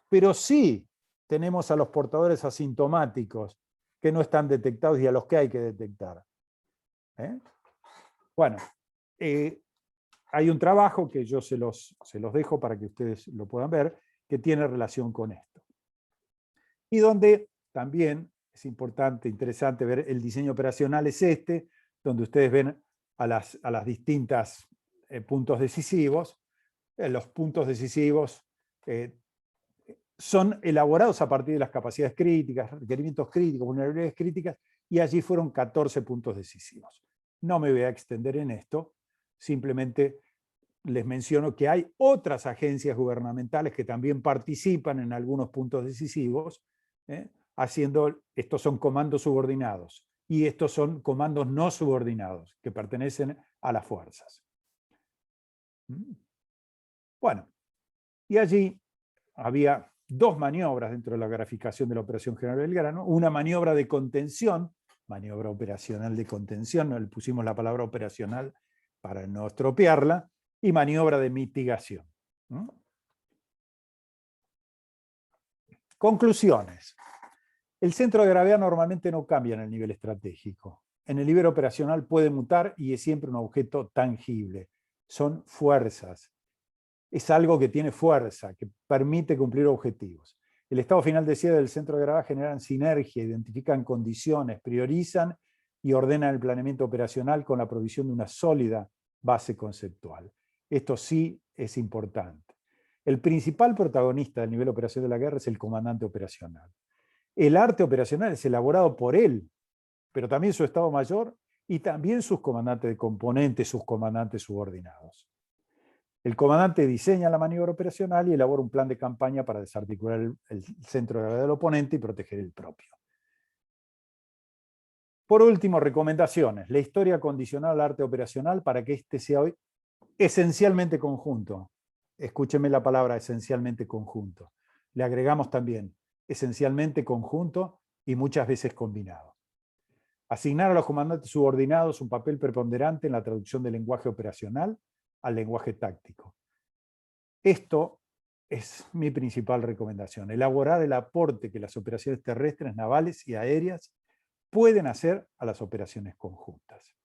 pero sí tenemos a los portadores asintomáticos que no están detectados y a los que hay que detectar. Bueno, hay un trabajo que yo se los dejo para que ustedes lo puedan ver, que tiene relación con esto. Y donde también es importante, interesante ver el diseño operacional es este, donde ustedes ven a las distintas puntos decisivos. Los puntos decisivos son elaborados a partir de las capacidades críticas, requerimientos críticos, vulnerabilidades críticas, y allí fueron 14 puntos decisivos. No me voy a extender en esto, simplemente les menciono que hay otras agencias gubernamentales que también participan en algunos puntos decisivos, haciendo, estos son comandos subordinados, y estos son comandos no subordinados, que pertenecen a las fuerzas. Bueno, y allí había dos maniobras dentro de la graficación de la Operación General Belgrano, una maniobra de contención, maniobra operacional de contención, no le pusimos la palabra operacional para no estropearla, y maniobra de mitigación. Conclusiones. El centro de gravedad normalmente no cambia en el nivel estratégico. En el nivel operacional puede mutar y es siempre un objeto tangible. Son fuerzas. Es algo que tiene fuerza, que permite cumplir objetivos. El estado final de cierre del centro de gravedad generan sinergia, identifican condiciones, priorizan y ordenan el planeamiento operacional con la provisión de una sólida base conceptual. Esto sí es importante. El principal protagonista del nivel operacional de la guerra es el comandante operacional. El arte operacional es elaborado por él, pero también su estado mayor y también sus comandantes de componentes, sus comandantes subordinados. El comandante diseña la maniobra operacional y elabora un plan de campaña para desarticular el centro de gravedad del oponente y proteger el propio. Por último, recomendaciones. La historia condicional al arte operacional para que éste sea hoy esencialmente conjunto. Escúcheme la palabra esencialmente conjunto. Le agregamos también esencialmente conjunto y muchas veces combinado. Asignar a los comandantes subordinados un papel preponderante en la traducción del lenguaje operacional al lenguaje táctico. Esto es mi principal recomendación, elaborar el aporte que las operaciones terrestres, navales y aéreas pueden hacer a las operaciones conjuntas.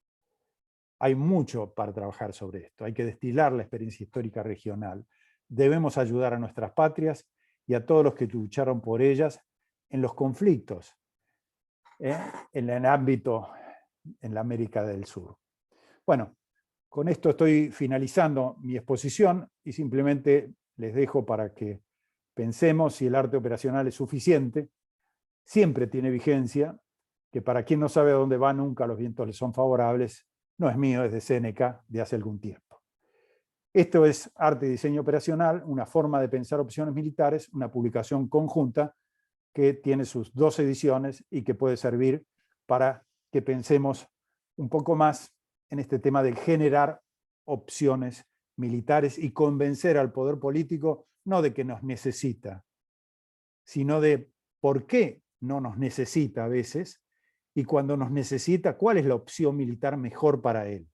Hay mucho para trabajar sobre esto, hay que destilar la experiencia histórica regional. Debemos ayudar a nuestras patrias y a todos los que lucharon por ellas en los conflictos, en el ámbito, en la América del Sur. Bueno, con esto estoy finalizando mi exposición y simplemente les dejo para que pensemos si el arte operacional es suficiente. Siempre tiene vigencia, que para quien no sabe a dónde va, nunca los vientos le son favorables. No es mío, es de Séneca, de hace algún tiempo. Esto es Arte y Diseño Operacional, una forma de pensar opciones militares, una publicación conjunta que tiene sus 2 ediciones y que puede servir para que pensemos un poco más en este tema de generar opciones militares y convencer al poder político no de que nos necesita, sino de por qué no nos necesita a veces y cuando nos necesita, cuál es la opción militar mejor para él.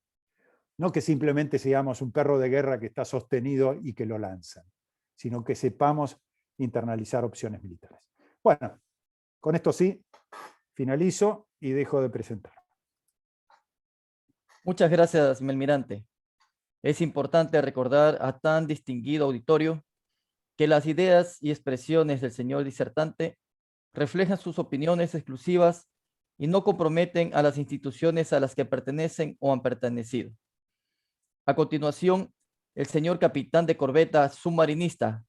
No que simplemente seamos un perro de guerra que está sostenido y que lo lanzan, sino que sepamos internalizar opciones militares. Bueno, con esto sí, finalizo y dejo de presentar. Muchas gracias, mi almirante. Es importante recordar a tan distinguido auditorio que las ideas y expresiones del señor disertante reflejan sus opiniones exclusivas y no comprometen a las instituciones a las que pertenecen o han pertenecido. A continuación, el señor capitán de corbeta submarinista,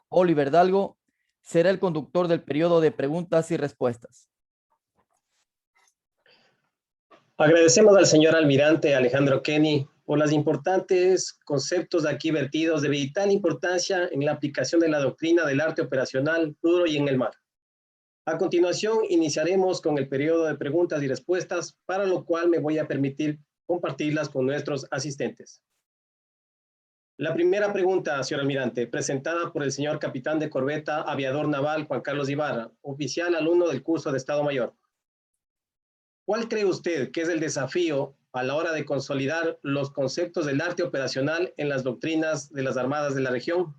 Oliver Dalgo, será el conductor del periodo de preguntas y respuestas. Agradecemos al señor almirante Alejandro Kenny por los importantes conceptos aquí vertidos de vital importancia en la aplicación de la doctrina del arte operacional duro y en el mar. A continuación, iniciaremos con el periodo de preguntas y respuestas, para lo cual me voy a permitir compartirlas con nuestros asistentes. La primera pregunta, señor almirante, presentada por el señor capitán de corbeta aviador naval Juan Carlos Ibarra, oficial alumno del curso de Estado Mayor. ¿Cuál cree usted que es el desafío a la hora de consolidar los conceptos del arte operacional en las doctrinas de las armadas de la región?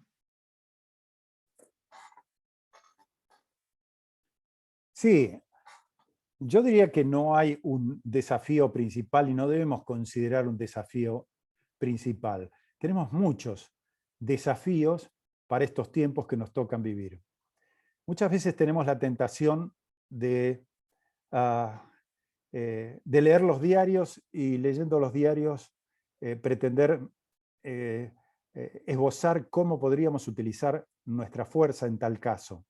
Sí, yo diría que no hay un desafío principal y no debemos considerar un desafío principal. Tenemos muchos desafíos para estos tiempos que nos tocan vivir. Muchas veces tenemos la tentación de leer los diarios y leyendo los diarios pretender esbozar cómo podríamos utilizar nuestra fuerza en tal caso.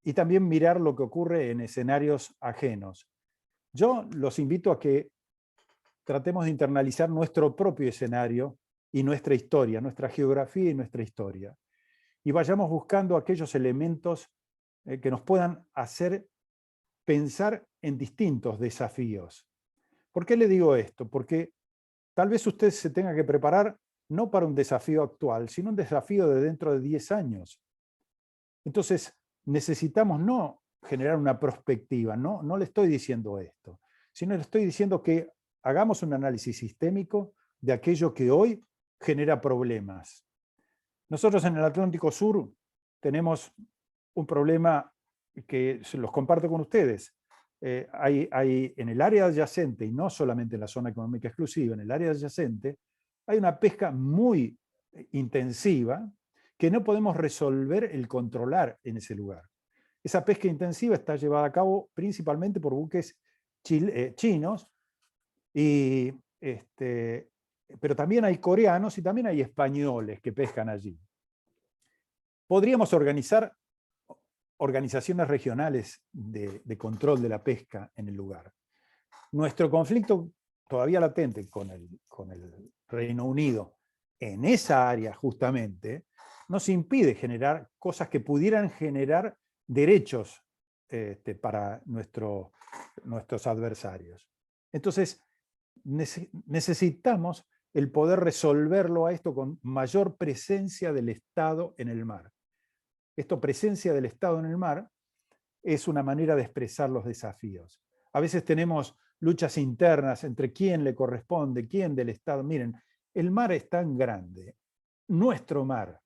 Y también mirar lo que ocurre en escenarios ajenos. Yo los invito a que tratemos de internalizar nuestro propio escenario y nuestra historia, nuestra geografía y nuestra historia. Y vayamos buscando aquellos elementos que nos puedan hacer pensar en distintos desafíos. ¿Por qué le digo esto? Porque tal vez usted se tenga que preparar no para un desafío actual, sino un desafío de dentro de 10 años. Entonces, necesitamos no generar una perspectiva, no le estoy diciendo esto, sino le estoy diciendo que hagamos un análisis sistémico de aquello que hoy genera problemas. Nosotros en el Atlántico Sur tenemos un problema que se los comparto con ustedes. Hay en el área adyacente, y no solamente en la zona económica exclusiva, en el área adyacente, hay una pesca muy intensiva que no podemos resolver el controlar en ese lugar. Esa pesca intensiva está llevada a cabo principalmente por buques chinos, pero también hay coreanos y también hay españoles que pescan allí. Podríamos organizar organizaciones regionales de control de la pesca en el lugar. Nuestro conflicto todavía latente con el Reino Unido en esa área justamente nos impide generar cosas que pudieran generar derechos para nuestros adversarios. Entonces, necesitamos el poder resolverlo a esto con mayor presencia del Estado en el mar. Esto, presencia del Estado en el mar, es una manera de expresar los desafíos. A veces tenemos luchas internas entre quién le corresponde, quién del Estado. Miren, el mar es tan grande, nuestro mar,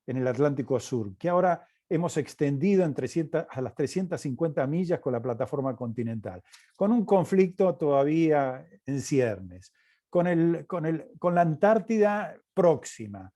en el Atlántico Sur, que ahora hemos extendido a las 350 millas con la plataforma continental, con un conflicto todavía en ciernes, con la Antártida próxima,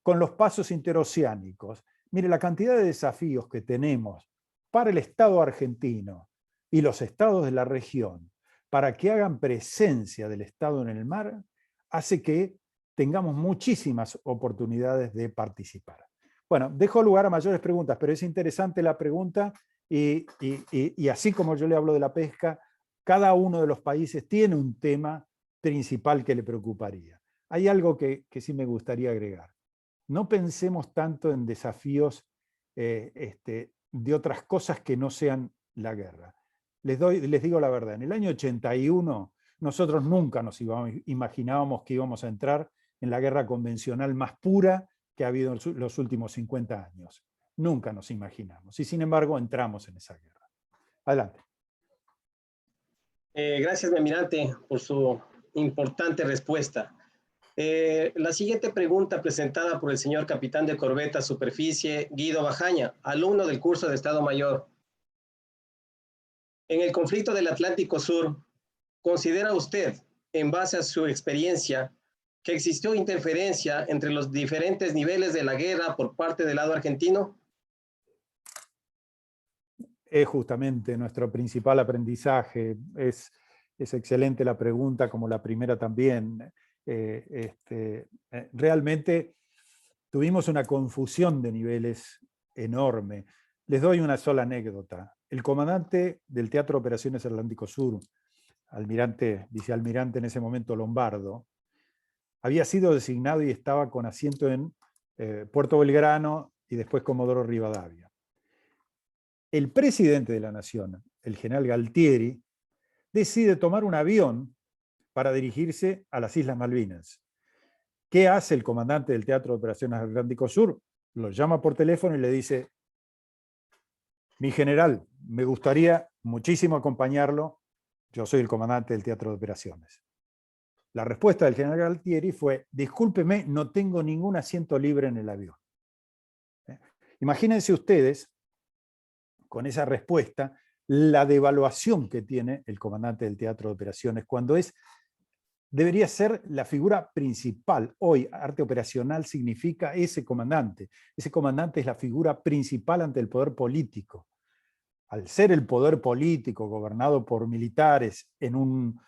con los pasos interoceánicos. Mire, la cantidad de desafíos que tenemos para el Estado argentino y los estados de la región para que hagan presencia del Estado en el mar, hace que tengamos muchísimas oportunidades de participar. Bueno, dejo lugar a mayores preguntas, pero es interesante la pregunta y así como yo le hablo de la pesca, cada uno de los países tiene un tema principal que le preocuparía. Hay algo que sí me gustaría agregar. No pensemos tanto en desafíos de otras cosas que no sean la guerra. Les digo la verdad, en el año 81 nosotros nunca nos imaginábamos que íbamos a entrar en la guerra convencional más pura que ha habido en los últimos 50 años. Nunca nos imaginamos. Y sin embargo entramos en esa guerra. Adelante. Gracias, mi almirante, por su importante respuesta. La siguiente pregunta presentada por el señor capitán de corbeta Superficie, Guido Bajaña, alumno del curso de Estado Mayor. En el conflicto del Atlántico Sur, ¿considera usted, en base a su experiencia, que existió interferencia entre los diferentes niveles de la guerra por parte del lado argentino? Es justamente nuestro principal aprendizaje. Es excelente la pregunta, como la primera también. Realmente tuvimos una confusión de niveles enorme. Les doy una sola anécdota. El comandante del Teatro de Operaciones Atlántico Sur, vicealmirante en ese momento Lombardo, había sido designado y estaba con asiento en Puerto Belgrano y después Comodoro Rivadavia. El presidente de la Nación, el general Galtieri, decide tomar un avión para dirigirse a las Islas Malvinas. ¿Qué hace el comandante del Teatro de Operaciones Atlántico Sur? Lo llama por teléfono y le dice: mi general, me gustaría muchísimo acompañarlo, yo soy el comandante del Teatro de Operaciones. La respuesta del general Galtieri fue: discúlpeme, no tengo ningún asiento libre en el avión. Imagínense ustedes, con esa respuesta, la devaluación que tiene el comandante del Teatro de Operaciones, cuando debería ser la figura principal. Hoy, arte operacional significa ese comandante. Ese comandante es la figura principal ante el poder político. Al ser el poder político gobernado por militares en un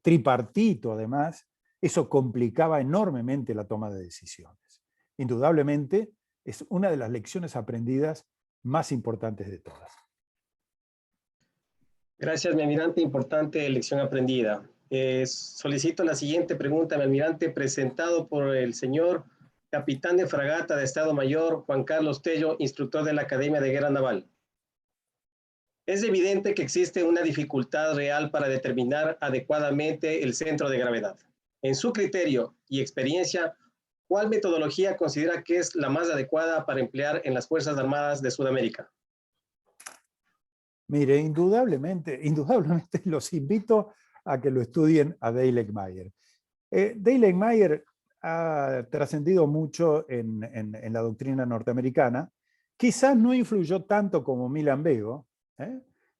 tripartito, además, eso complicaba enormemente la toma de decisiones. Indudablemente, es una de las lecciones aprendidas más importantes de todas. Gracias, mi almirante. Importante lección aprendida. Solicito la siguiente pregunta, mi almirante, presentado por el señor capitán de fragata de Estado Mayor, Juan Carlos Tello, instructor de la Academia de Guerra Naval. Es evidente que existe una dificultad real para determinar adecuadamente el centro de gravedad. En su criterio y experiencia, ¿cuál metodología considera que es la más adecuada para emplear en las Fuerzas Armadas de Sudamérica? Mire, indudablemente los invito a que lo estudien a Dale Eckmeyer. Dale Eckmeyer ha trascendido mucho en la doctrina norteamericana. Quizás no influyó tanto como Milan Bego.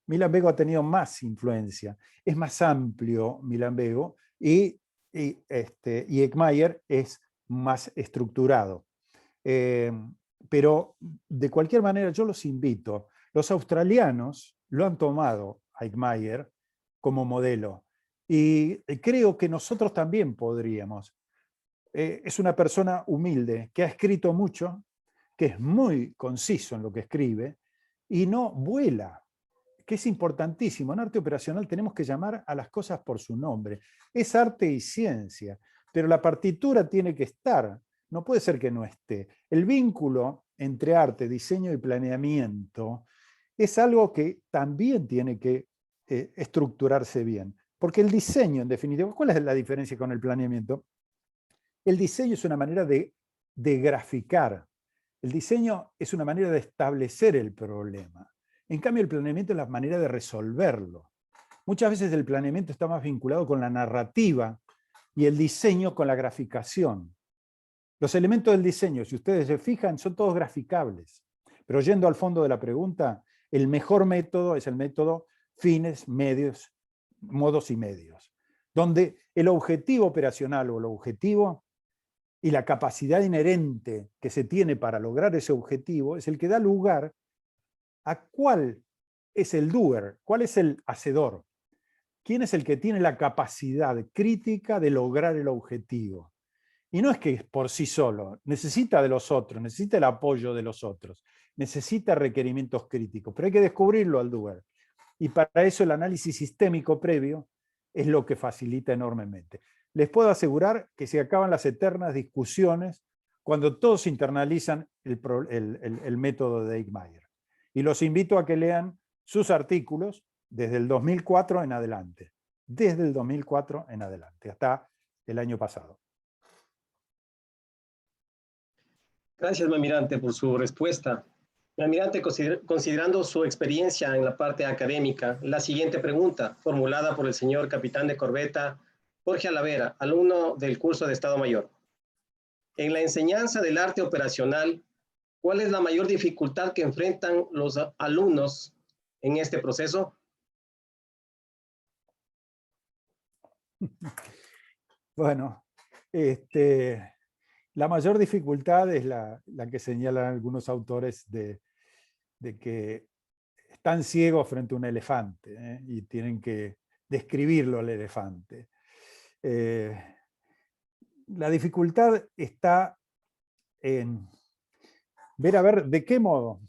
Milan Bego ha tenido más influencia. Es más amplio Milan Bego y Eckmeyer es más estructurado. Pero de cualquier manera yo los invito. Los australianos lo han tomado a Eckmeyer como modelo y creo que nosotros también podríamos. Es una persona humilde que ha escrito mucho, que es muy conciso en lo que escribe y no vuela, que es importantísimo. En arte operacional tenemos que llamar a las cosas por su nombre. Es arte y ciencia, pero la partitura tiene que estar. No puede ser que no esté. El vínculo entre arte, diseño y planeamiento es algo que también tiene que estructurarse bien. Porque el diseño, en definitiva, ¿cuál es la diferencia con el planeamiento? El diseño es una manera de graficar. El diseño es una manera de establecer el problema. En cambio, el planeamiento es la manera de resolverlo. Muchas veces el planeamiento está más vinculado con la narrativa y el diseño con la graficación. Los elementos del diseño, si ustedes se fijan, son todos graficables. Pero yendo al fondo de la pregunta, el mejor método es el método fines, medios, modos y medios, donde el objetivo operacional o el objetivo y la capacidad inherente que se tiene para lograr ese objetivo es el que da lugar a cuál es el doer, cuál es el hacedor, quién es el que tiene la capacidad crítica de lograr el objetivo. Y no es que por sí solo, necesita de los otros, necesita el apoyo de los otros, necesita requerimientos críticos, pero hay que descubrirlo al doer. Y para eso el análisis sistémico previo es lo que facilita enormemente. Les puedo asegurar que se acaban las eternas discusiones cuando todos internalizan el método de Eckmeyer. Y los invito a que lean sus artículos desde el 2004 en adelante. Desde el 2004 en adelante, hasta el año pasado. Gracias, mi almirante, por su respuesta. Mi almirante, considerando su experiencia en la parte académica, la siguiente pregunta, formulada por el señor capitán de corbeta Jorge Alavera, alumno del curso de Estado Mayor. En la enseñanza del arte operacional, ¿cuál es la mayor dificultad que enfrentan los alumnos en este proceso? Bueno, la mayor dificultad es la que señalan algunos autores de que están ciegos frente a un elefante y tienen que describirlo al elefante. La dificultad está en ver a ver de qué modo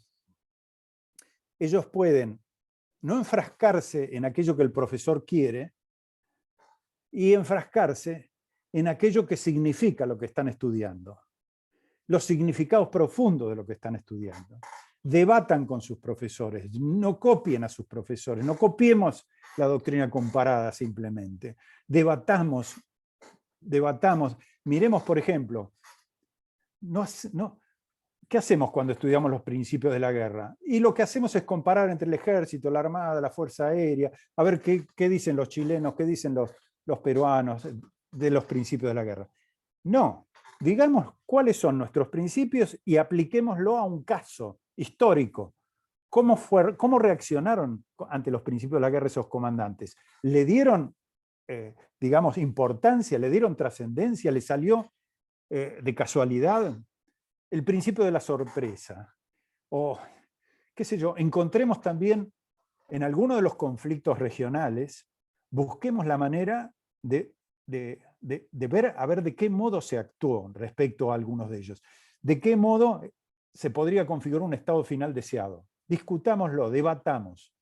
ellos pueden no enfrascarse en aquello que el profesor quiere y enfrascarse en aquello que significa lo que están estudiando, los significados profundos de lo que están estudiando. Debatan con sus profesores, no copien a sus profesores, no copiemos la doctrina comparada simplemente. Debatamos. Miremos, por ejemplo, ¿qué hacemos cuando estudiamos los principios de la guerra? Y lo que hacemos es comparar entre el ejército, la armada, la fuerza aérea, a ver qué dicen los chilenos, qué dicen los peruanos de los principios de la guerra. No, digamos cuáles son nuestros principios y apliquémoslo a un caso histórico. ¿Cómo reaccionaron ante los principios de la guerra esos comandantes? ¿Le dieron, digamos, importancia? ¿Le dieron trascendencia? ¿Le salió de casualidad el principio de la sorpresa? O, qué sé yo, encontremos también en alguno de los conflictos regionales, busquemos la manera de ver a ver de qué modo se actuó respecto a algunos de ellos. De qué modo se podría configurar un estado final deseado. Discutámoslo, debatamos,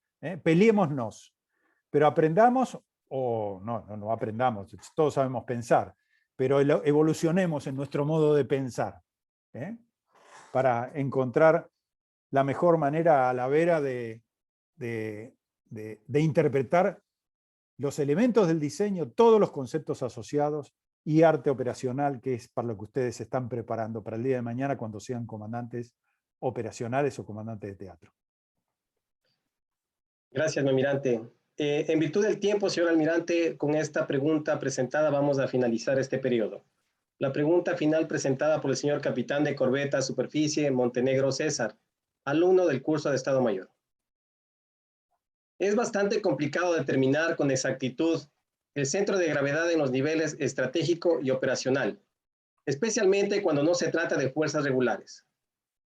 peleémonos, pero aprendamos, o no aprendamos, todos sabemos pensar, pero evolucionemos en nuestro modo de pensar, para encontrar la mejor manera a la vera de de interpretar los elementos del diseño, todos los conceptos asociados y arte operacional, que es para lo que ustedes se están preparando para el día de mañana cuando sean comandantes operacionales o comandantes de teatro. Gracias, mi almirante. En virtud del tiempo, señor almirante, con esta pregunta presentada vamos a finalizar este periodo. La pregunta final presentada por el señor capitán de corbeta Superficie Montenegro César, alumno del curso de Estado Mayor. Es bastante complicado determinar con exactitud el centro de gravedad en los niveles estratégico y operacional, especialmente cuando no se trata de fuerzas regulares.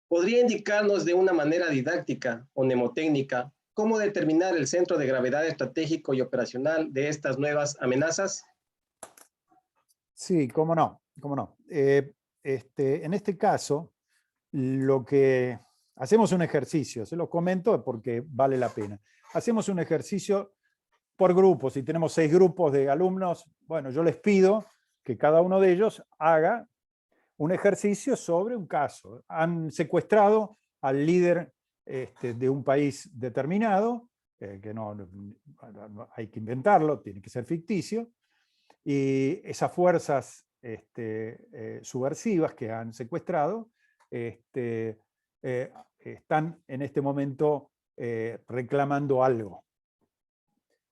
¿Podría indicarnos de una manera didáctica o mnemotécnica cómo determinar el centro de gravedad estratégico y operacional de estas nuevas amenazas? Sí, cómo no, cómo no. En este caso, lo que hacemos un ejercicio, se lo comento porque vale la pena. Hacemos un ejercicio por grupos, si tenemos 6 grupos de alumnos, bueno, yo les pido que cada uno de ellos haga un ejercicio sobre un caso. Han secuestrado al líder de un país determinado, que no hay que inventarlo, tiene que ser ficticio, y esas fuerzas subversivas que han secuestrado están en este momento reclamando algo.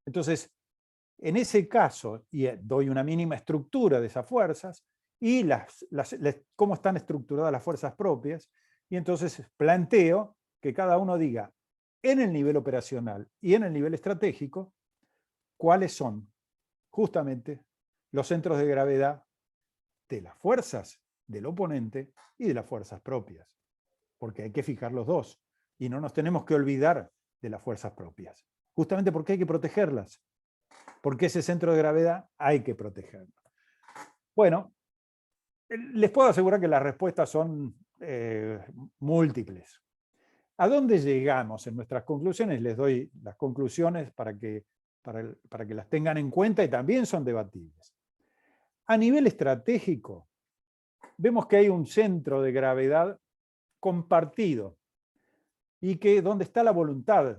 Entonces, en ese caso, y doy una mínima estructura de esas fuerzas, y cómo están estructuradas las fuerzas propias, y entonces planteo que cada uno diga, en el nivel operacional y en el nivel estratégico, cuáles son justamente los centros de gravedad de las fuerzas del oponente y de las fuerzas propias, porque hay que fijar los dos, y no nos tenemos que olvidar de las fuerzas propias, justamente porque hay que protegerlas, porque ese centro de gravedad hay que protegerlo. Bueno, les puedo asegurar que las respuestas son múltiples. ¿A dónde llegamos en nuestras conclusiones? Les doy las conclusiones para que las tengan en cuenta y también son debatibles. A nivel estratégico, vemos que hay un centro de gravedad compartido y que donde está la voluntad,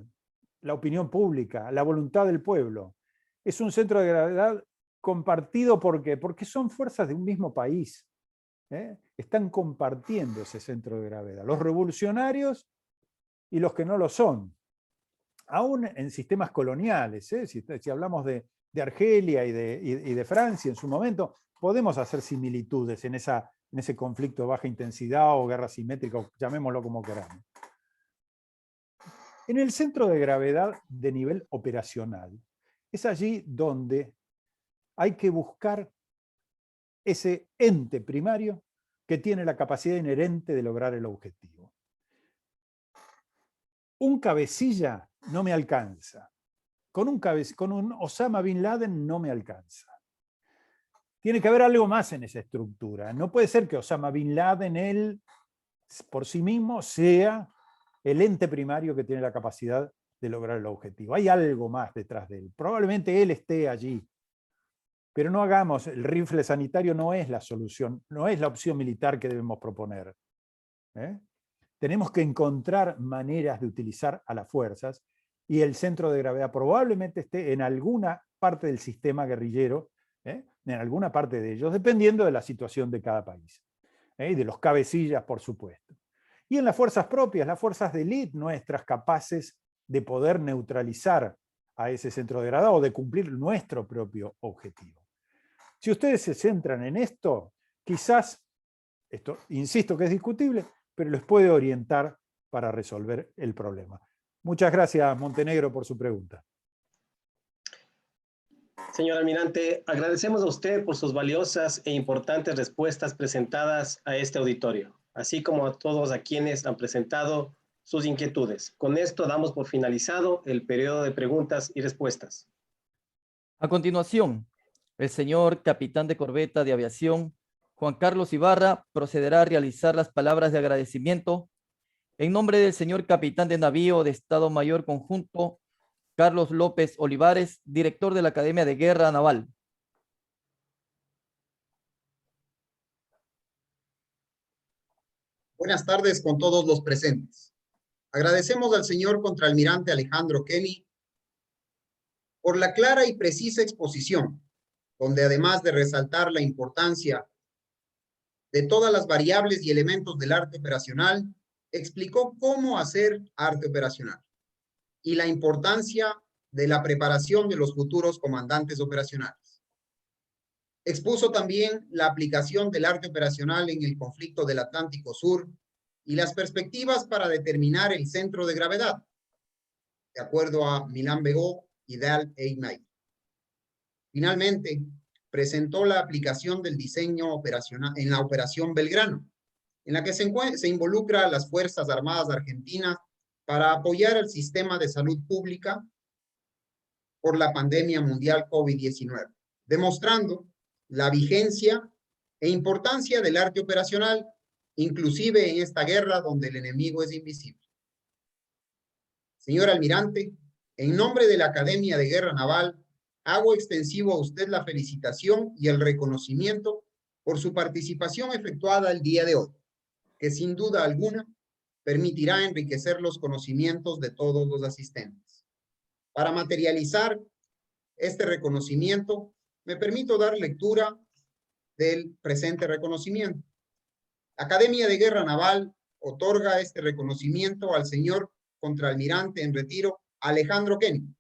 la opinión pública, la voluntad del pueblo. Es un centro de gravedad compartido porque son fuerzas de un mismo país. Están compartiendo ese centro de gravedad. Los revolucionarios y los que no lo son. Aún en sistemas coloniales, si hablamos de Argelia y de Francia en su momento, podemos hacer similitudes en ese conflicto de baja intensidad o guerra simétrica, o llamémoslo como queramos. En el centro de gravedad de nivel operacional, es allí donde hay que buscar ese ente primario que tiene la capacidad inherente de lograr el objetivo. Un cabecilla no me alcanza. Con un Osama Bin Laden no me alcanza. Tiene que haber algo más en esa estructura. No puede ser que Osama Bin Laden, él, por sí mismo, sea el ente primario que tiene la capacidad de lograr el objetivo. Hay algo más detrás de él. Probablemente él esté allí. Pero no hagamos, el rifle sanitario no es la solución, no es la opción militar que debemos proponer. Tenemos que encontrar maneras de utilizar a las fuerzas y el centro de gravedad probablemente esté en alguna parte del sistema guerrillero, en alguna parte de ellos, dependiendo de la situación de cada país, y de los cabecillas, por supuesto. Y en las fuerzas propias, las fuerzas de élite nuestras, capaces de poder neutralizar a ese centro de gravedad o de cumplir nuestro propio objetivo. Si ustedes se centran en esto, quizás, esto insisto que es discutible, pero les puede orientar para resolver el problema. Muchas gracias, Montenegro, por su pregunta. Señor almirante, agradecemos a usted por sus valiosas e importantes respuestas presentadas a este auditorio, así como a todos a quienes han presentado sus inquietudes. Con esto damos por finalizado el periodo de preguntas y respuestas. A continuación, el señor capitán de corbeta de aviación, Juan Carlos Ibarra, procederá a realizar las palabras de agradecimiento en nombre del señor capitán de navío de Estado Mayor Conjunto, Carlos López Olivares, director de la Academia de Guerra Naval. Buenas tardes con todos los presentes. Agradecemos al señor contraalmirante Alejandro Kenny por la clara y precisa exposición, donde además de resaltar la importancia de todas las variables y elementos del arte operacional, explicó cómo hacer arte operacional y la importancia de la preparación de los futuros comandantes operacionales. Expuso también la aplicación del arte operacional en el conflicto del Atlántico Sur y las perspectivas para determinar el centro de gravedad, de acuerdo a Milan Begó y Dal Eynaud. Finalmente, presentó la aplicación del diseño operacional en la Operación Belgrano, en la que se involucra a las Fuerzas Armadas Argentinas para apoyar el sistema de salud pública por la pandemia mundial COVID-19, demostrando la vigencia e importancia del arte operacional, inclusive en esta guerra donde el enemigo es invisible. Señor almirante, en nombre de la Academia de Guerra Naval, hago extensivo a usted la felicitación y el reconocimiento por su participación efectuada el día de hoy, que sin duda alguna permitirá enriquecer los conocimientos de todos los asistentes. Para materializar este reconocimiento, me permito dar lectura del presente reconocimiento. La Academia de Guerra Naval otorga este reconocimiento al señor contraalmirante en retiro Alejandro Kenny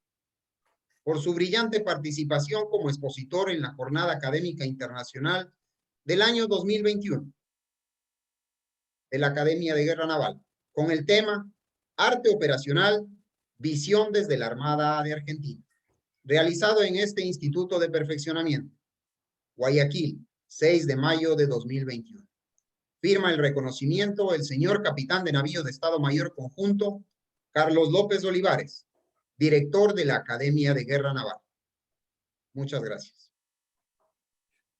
por su brillante participación como expositor en la Jornada Académica Internacional del año 2021 de la Academia de Guerra Naval, con el tema Arte Operacional, Visión desde la Armada de Argentina, realizado en este Instituto de Perfeccionamiento, Guayaquil, 6 de mayo de 2021. Firma el reconocimiento el señor Capitán de Navío de Estado Mayor Conjunto, Carlos López Olivares, director de la Academia de Guerra Naval. Muchas gracias.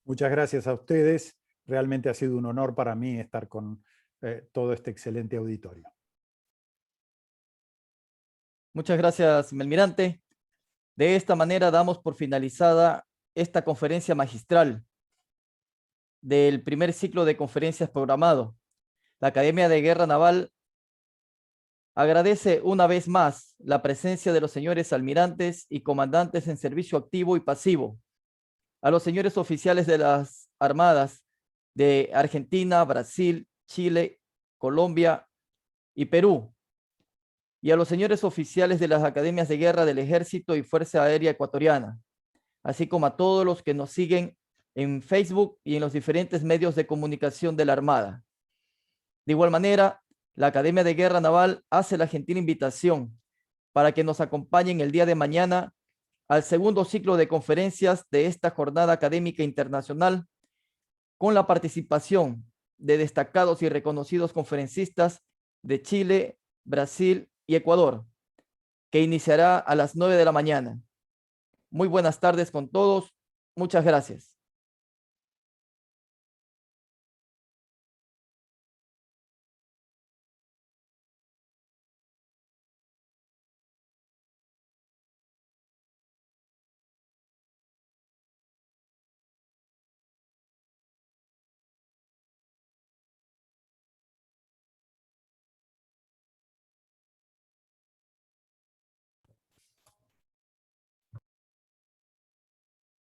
Muchas gracias a ustedes. Realmente ha sido un honor para mí estar con todo este excelente auditorio. Muchas gracias, almirante. De esta manera damos por finalizada esta conferencia magistral del primer ciclo de conferencias programado. La Academia de Guerra Naval agradece una vez más la presencia de los señores almirantes y comandantes en servicio activo y pasivo, a los señores oficiales de las Armadas de Argentina, Brasil, Chile, Colombia y Perú, y a los señores oficiales de las Academias de Guerra del Ejército y Fuerza Aérea Ecuatoriana, así como a todos los que nos siguen en Facebook y en los diferentes medios de comunicación de la Armada. De igual manera, la Academia de Guerra Naval hace la gentil invitación para que nos acompañen el día de mañana al segundo ciclo de conferencias de esta Jornada Académica Internacional, con la participación de destacados y reconocidos conferencistas de Chile, Brasil y Ecuador, que iniciará a las 9 de la mañana. Muy buenas tardes con todos. Muchas gracias.